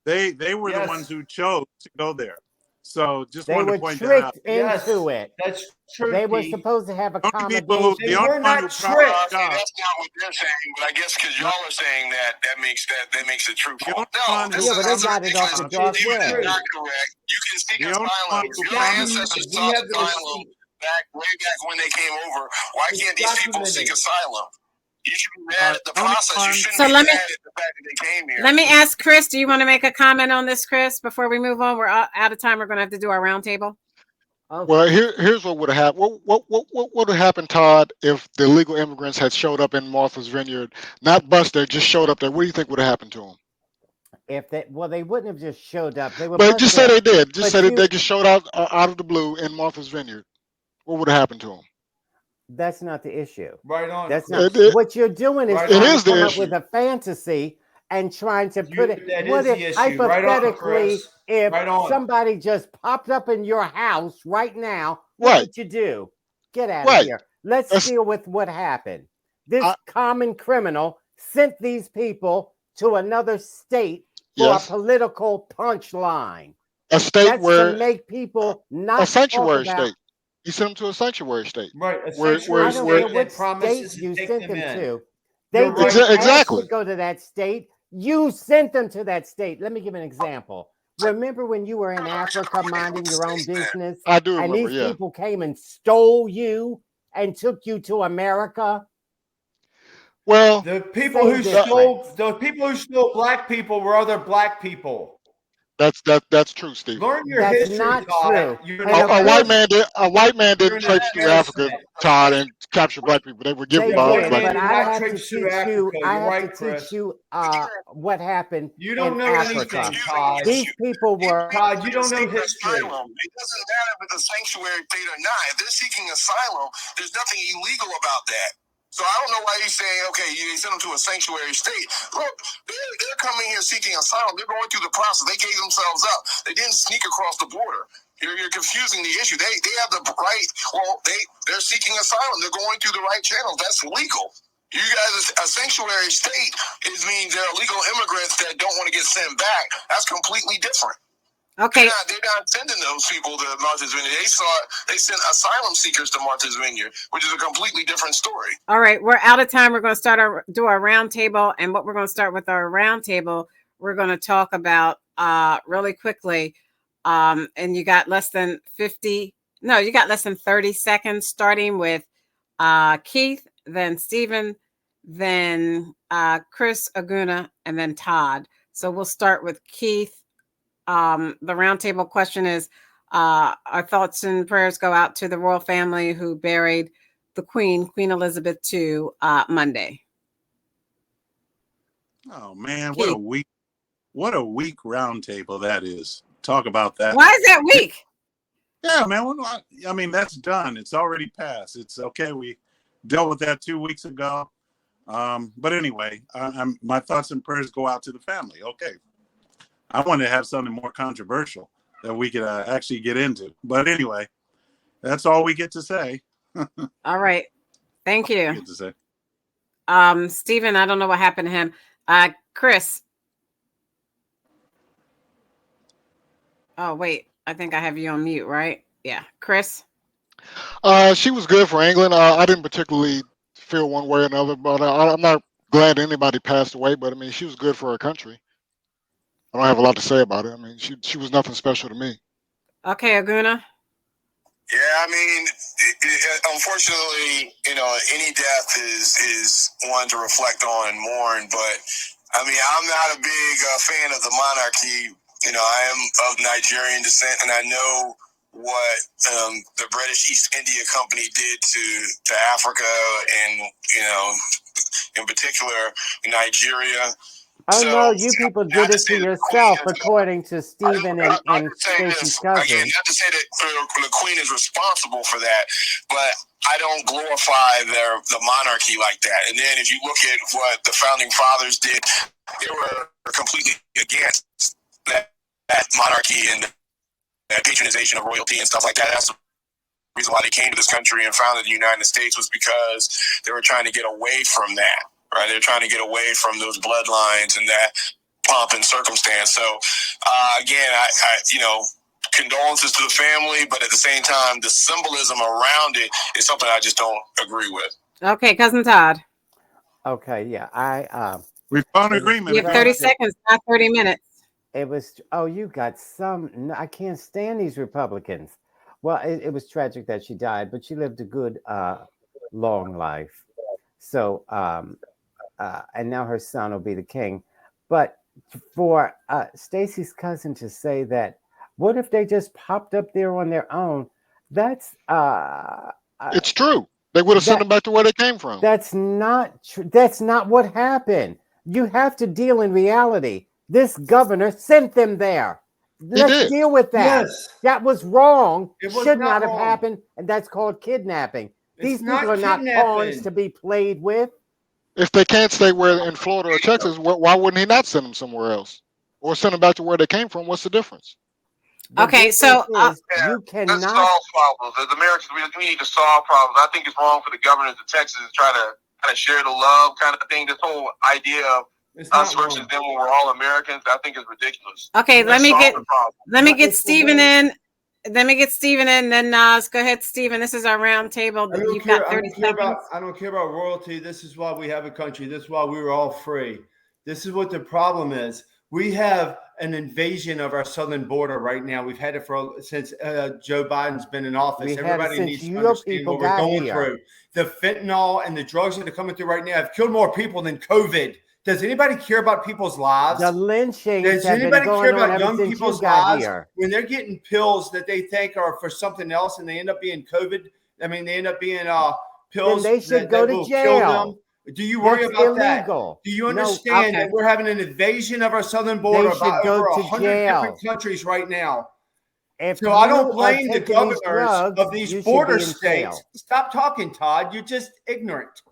They were the Yes. ones who chose to go there. So just They wanted were to point that out. tricked into Yes. it. That's true, They were Keith. supposed to have The only accommodation. They the only were one not who probably tricked. got- That's not what they're saying, but I guess because y'all are saying that makes it true. The only No, one this who Yeah, but they is got it off the ridiculous. dark Stephen is web. not correct. You can seek The only one asylum. who Your promised ancestors We sought have the asylum receipt. way back when they came over. Why It's can't these people documented. seek asylum? You should be mad at the the only process. one- You shouldn't So be let mad me- at the fact that they came here. Let me ask Chris, do you want to make a comment on this, Chris, before we move on? We're out of time. We're going to have to do our roundtable. Well, here's what would have happened. What would have happened, Todd, if the illegal immigrants had showed up in Martha's Vineyard, not busted, just showed up there? What do you think would have happened to them? If they they wouldn't have just showed up. They were. But just say they did. Just But say you- that they just showed out of the blue in Martha's Vineyard. What would have happened to them? That's not the issue. Right on. That's Chris. not what you're doing. Is Right trying on. It to is the come up issue. with a fantasy and trying to put it. That What is if the issue. Right on, hypothetically, Chris. if Right on. somebody just popped up in your house right now, what Right. would you do? Get out of Right. here. Let's That's- deal with what happened. This I- common criminal sent these people to another state for Yes. a political punchline. A state That's where to make people not a sanctuary talk about. state. He sent them to a sanctuary state. Right. A Where- sanctuary I don't where- care state what that promises state to you take sent them them in. to. They You're didn't right. ask Exactly. to go to that state. You sent them to that state. Let me give an example. Remember when you were in Africa minding your own business, I do and remember, these yeah. people came and stole you and took you to America? Well, The people Same who difference. stole black people were other black people. that's true, Steve. Learn your That's history, not Todd. true. You're And an of A white course- man You're didn't an traipse through embarrassment. Africa, Todd, and capture black people. They were given They by white did, black man but did I not have to traipse teach through you. Africa. I You're have right, to Chris. teach you what happened You don't in know Africa. anything, Todd. These people were. Todd, you don't know Seeking history. asylum. It doesn't matter if it's a sanctuary state or not. If they're seeking asylum, there's nothing illegal about that. So I don't know why you're saying, okay, you send them to a sanctuary state. Look, they're coming here seeking asylum. They're going through the process. They gave themselves up. They didn't sneak across the border. You're confusing the issue. They have the right. Well, they're seeking asylum. They're going through the right channels. That's legal. You guys, a sanctuary state means they're illegal immigrants that don't want to get sent back. That's completely different. Okay. They're not sending those people to Martha's Vineyard. They sent asylum seekers to Martha's Vineyard, which is a completely different story. All right. We're out of time. We're going to do our roundtable. And what we're going to start with our roundtable, we're going to talk about really quickly. And you got less than 30 seconds, starting with Keith, then Stephen, then Chris, Aguna, and then Todd. So we'll start with Keith. The roundtable question is, our thoughts and prayers go out to the royal family who buried the Queen Elizabeth II, Monday. Oh man, what a weak roundtable that is. Talk about that. Why is that weak? Yeah, man. I mean, that's done. It's already passed. It's okay. We dealt with that 2 weeks ago. But anyway, my thoughts and prayers go out to the family. Okay. I wanted to have something more controversial that we could actually get into. But anyway, that's all we get to say. All right. Thank you. Get to say. Stephen, I don't know what happened to him. Chris. Oh, wait. I think I have you on mute, right? Yeah. Chris? She was good for England. I didn't particularly feel one way or another, but I'm not glad anybody passed away. But I mean, she was good for her country. I don't have a lot to say about it. I mean, she was nothing special to me. Okay, Aguna. Yeah, I mean, unfortunately, any death is one to reflect on and mourn. But I mean, I'm not a big fan of the monarchy. I am of Nigerian descent, and I know what the British East India Company did to Africa, and in particular Nigeria. Oh So, no, you people did it to yourself, according to Stephen and Stacey's cousin. Again, not to say that the Queen is responsible for that, but I don't glorify the monarchy like that. And then if you look at what the founding fathers did, they were completely against that monarchy and that patronization of royalty and stuff like that. That's the reason why they came to this country and founded the United States, was because they were trying to get away from that. Right, they're trying to get away from those bloodlines and that pomp and circumstance. So, again, I condolences to the family, but at the same time, the symbolism around it is something I just don't agree with. Okay, Cousin Todd. Okay, yeah, we found agreement. You have 30 seconds, not 30 minutes. It was. Oh, you got some. No, I can't stand these Republicans. Well, it was tragic that she died, but she lived a good, long life. So, and now her son will be the king. But for Stacey's cousin to say that, what if they just popped up there on their own? That's it's true. They would have sent them back to where they came from. That's not true. That's not what happened. You have to deal in reality. This governor sent them there. Let's deal with that. Yes. That was wrong. Should not have happened, and that's called kidnapping. These people are not pawns to be played with. If they can't stay in Florida or Texas, why wouldn't he not send them somewhere else, or send them back to where they came from? What's the difference? Okay, so you cannot solve problems. As Americans, we need to solve problems. I think it's wrong for the governors of Texas to try to kind of share the love kind of thing. This whole idea of us versus them when we're all Americans, I think is ridiculous. Okay, let me get Stephen in. Let me get Stephen in, then Nas. Go ahead, Stephen. This is our round table. I don't care about royalty. This is why we have a country. This is why we were all free. This is what the problem is. We have an invasion of our southern border right now. We've had it since Joe Biden's been in office. Everybody needs to understand what we're going through. The fentanyl and the drugs that are coming through right now have killed more people than COVID. Does anybody care about people's lives? The lynching. Does anybody care about young people's lives when they're getting pills that they think are for something else and they end up being COVID? I mean, they end up being pills then they should go to jail. Do you worry about that? Do you understand that we're having an invasion of our southern border by over 100 different countries right now? So I don't blame the governors of these border states. Stop talking, Todd. You're just ignorant.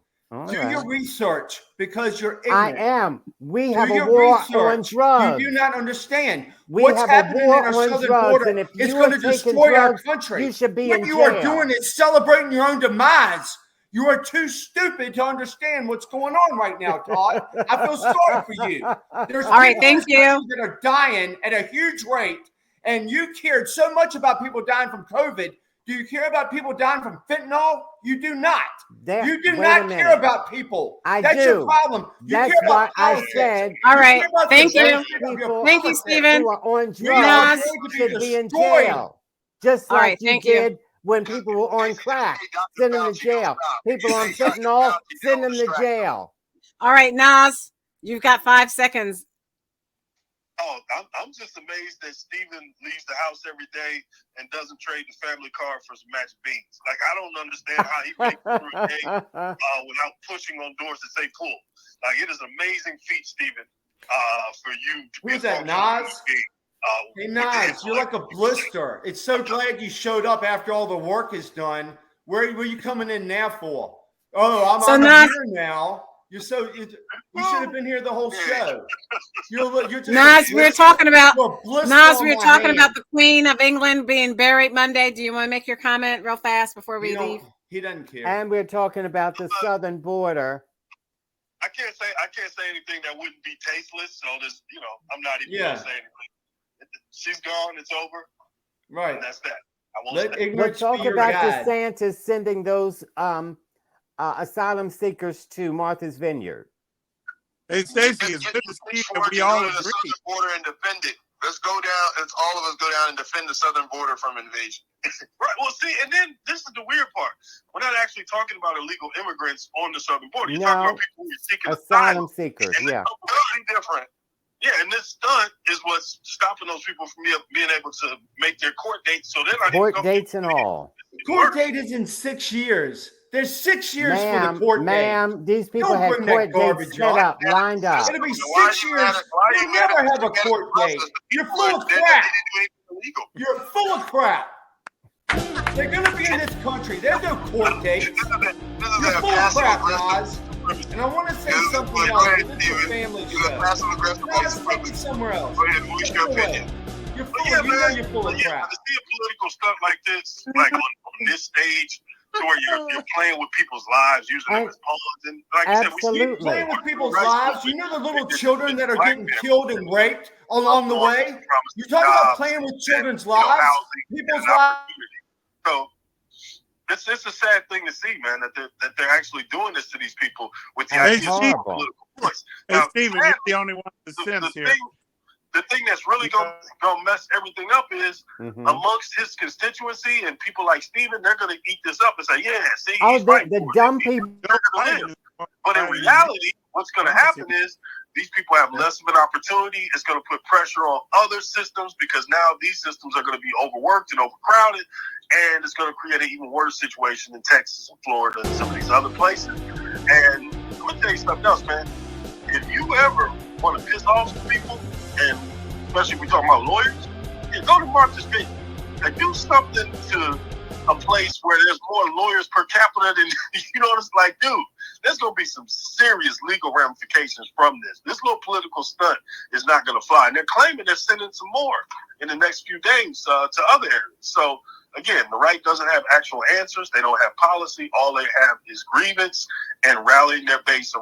Do your research because you're ignorant. I am. We have a war on drugs. You do not understand what's happening in our southern border. It's going to destroy our country. You should be what you are doing is celebrating your own demise. You are too stupid to understand what's going on right now, Todd. I feel sorry for you. There's all right, thank you. That are dying at a huge rate, and you cared so much about people dying from COVID. Do you care about people dying from fentanyl? You do not. You do not care about people. That's your problem. That's why I said. All right. Thank you. Thank you, Stephen. Who are on drugs should be in jail. Just like you did when people were on crack. Send them to jail. People on fentanyl, send them to jail. All right, Nas, you've got 5 seconds. Oh, I'm just amazed that Steven leaves the house every day and doesn't trade the family car for some magic beans. Like, I don't understand how he makes it through a day without pushing on doors that say pull. Like, it is an amazing feat, Steven, for you to Who's that, Nas? Hey, Nas, you're like a blister. It's so glad you showed up after all the work is done. Where you coming in now for? Oh, I'm here now. You should have been here the whole show. You're just Nas, we're talking about the Queen of England being buried Monday. Do you want to make your comment real fast before we leave? He doesn't care. And we're talking about the southern border. I can't say anything that wouldn't be tasteless. So there's, I'm not even gonna say anything. She's gone. It's over. Right. And that's that. I won't say. Let's talk about DeSantis sending those asylum seekers to Martha's Vineyard. Hey, Stacey, it's good to see that we all agree. The southern border and defend it. Let's go down. Let's all of us go down and defend the southern border from invasion. Right. Well, see, and then this is the weird part. We're not actually talking about illegal immigrants on the southern border. You're talking about people who are seeking asylum seekers. And totally different. Yeah, and this stunt is what's stopping those people from being able to make their court dates. So they're not court dates and all. Court date is in 6 years. There's 6 years for the court date. Ma'am, these people have court dates set up, lined up. It's going to be 6 years. You'll never have a court date. You're full of crap. You're full of crap. They're going to be in this country. There's no court dates. You're full of crap, Nas. And I want to say something else. This is a family show. Nas, take it somewhere else. Go ahead, voice your opinion. You're full of crap. To see a political stunt like this, like on this stage, where you're playing with people's lives, using them as pawns, and like I said, absolutely playing with people's lives. You know the little children that are getting killed and raped along the way. You're talking about playing with children's lives, people's lives. So it's a sad thing to see, man, that they're actually doing this to these people with the idea of political voice. Hey, Steven, you're the only one with sense here. The thing that's really gonna mess everything up is amongst his constituency and people like Steven, they're gonna eat this up and say, "Yeah, see, the dumb people." But in reality, what's gonna happen is these people have less of an opportunity. It's gonna put pressure on other systems because now these systems are gonna be overworked and overcrowded, and it's gonna create an even worse situation in Texas and Florida and some of these other places. And I'm gonna tell you something else, man. If you ever want to piss off some people, and especially if we're talking about lawyers, go to Martha's Vineyard and do something to a place where there's more lawyers per capita than, you know what it's like, dude, there's going to be some serious legal ramifications from this. This little political stunt is not going to fly. And they're claiming they're sending some more in the next few days to other areas. So, again, the right doesn't have actual answers. They don't have policy. All they have is grievance and rallying their base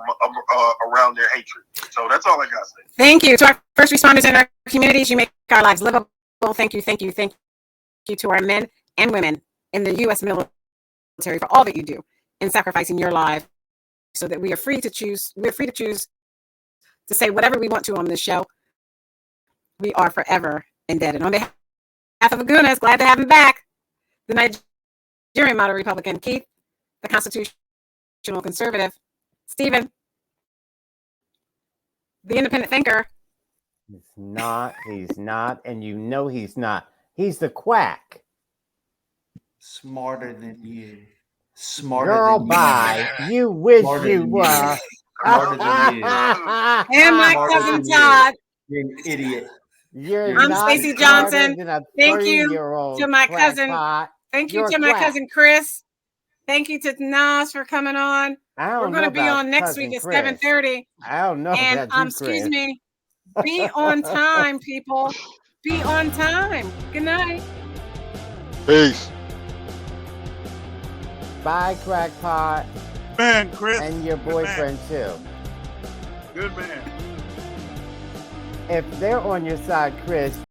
around their hatred. So that's all I got to say. Thank you to our first responders in our communities. You make our lives livable. Thank you to our men and women in the U.S. military for all that you do in sacrificing your life so that we are free to choose. We're free to choose to say whatever we want to on this show. We are forever indebted. On behalf of Aguna, glad to have him back. The Nigerian model Republican, Keith, the constitutional conservative, Stephen, the independent thinker. He's not, and you know he's not. He's the quack. Smarter than you. Smarter Girl, than bye. You. You wish you were. Smarter than you. And my cousin Todd. You're an idiot. I'm Stacey Johnson. Thank you to my cousin. Thank you to my cousin Chris. Thank you to Nas for coming on. We're going to be on next week at 7:30. I don't know. And excuse me, be on time, people. Be on time. Good night. Peace. Bye, crackpot. Man, Chris. And your boyfriend too. Good man. If they're on your side, Chris,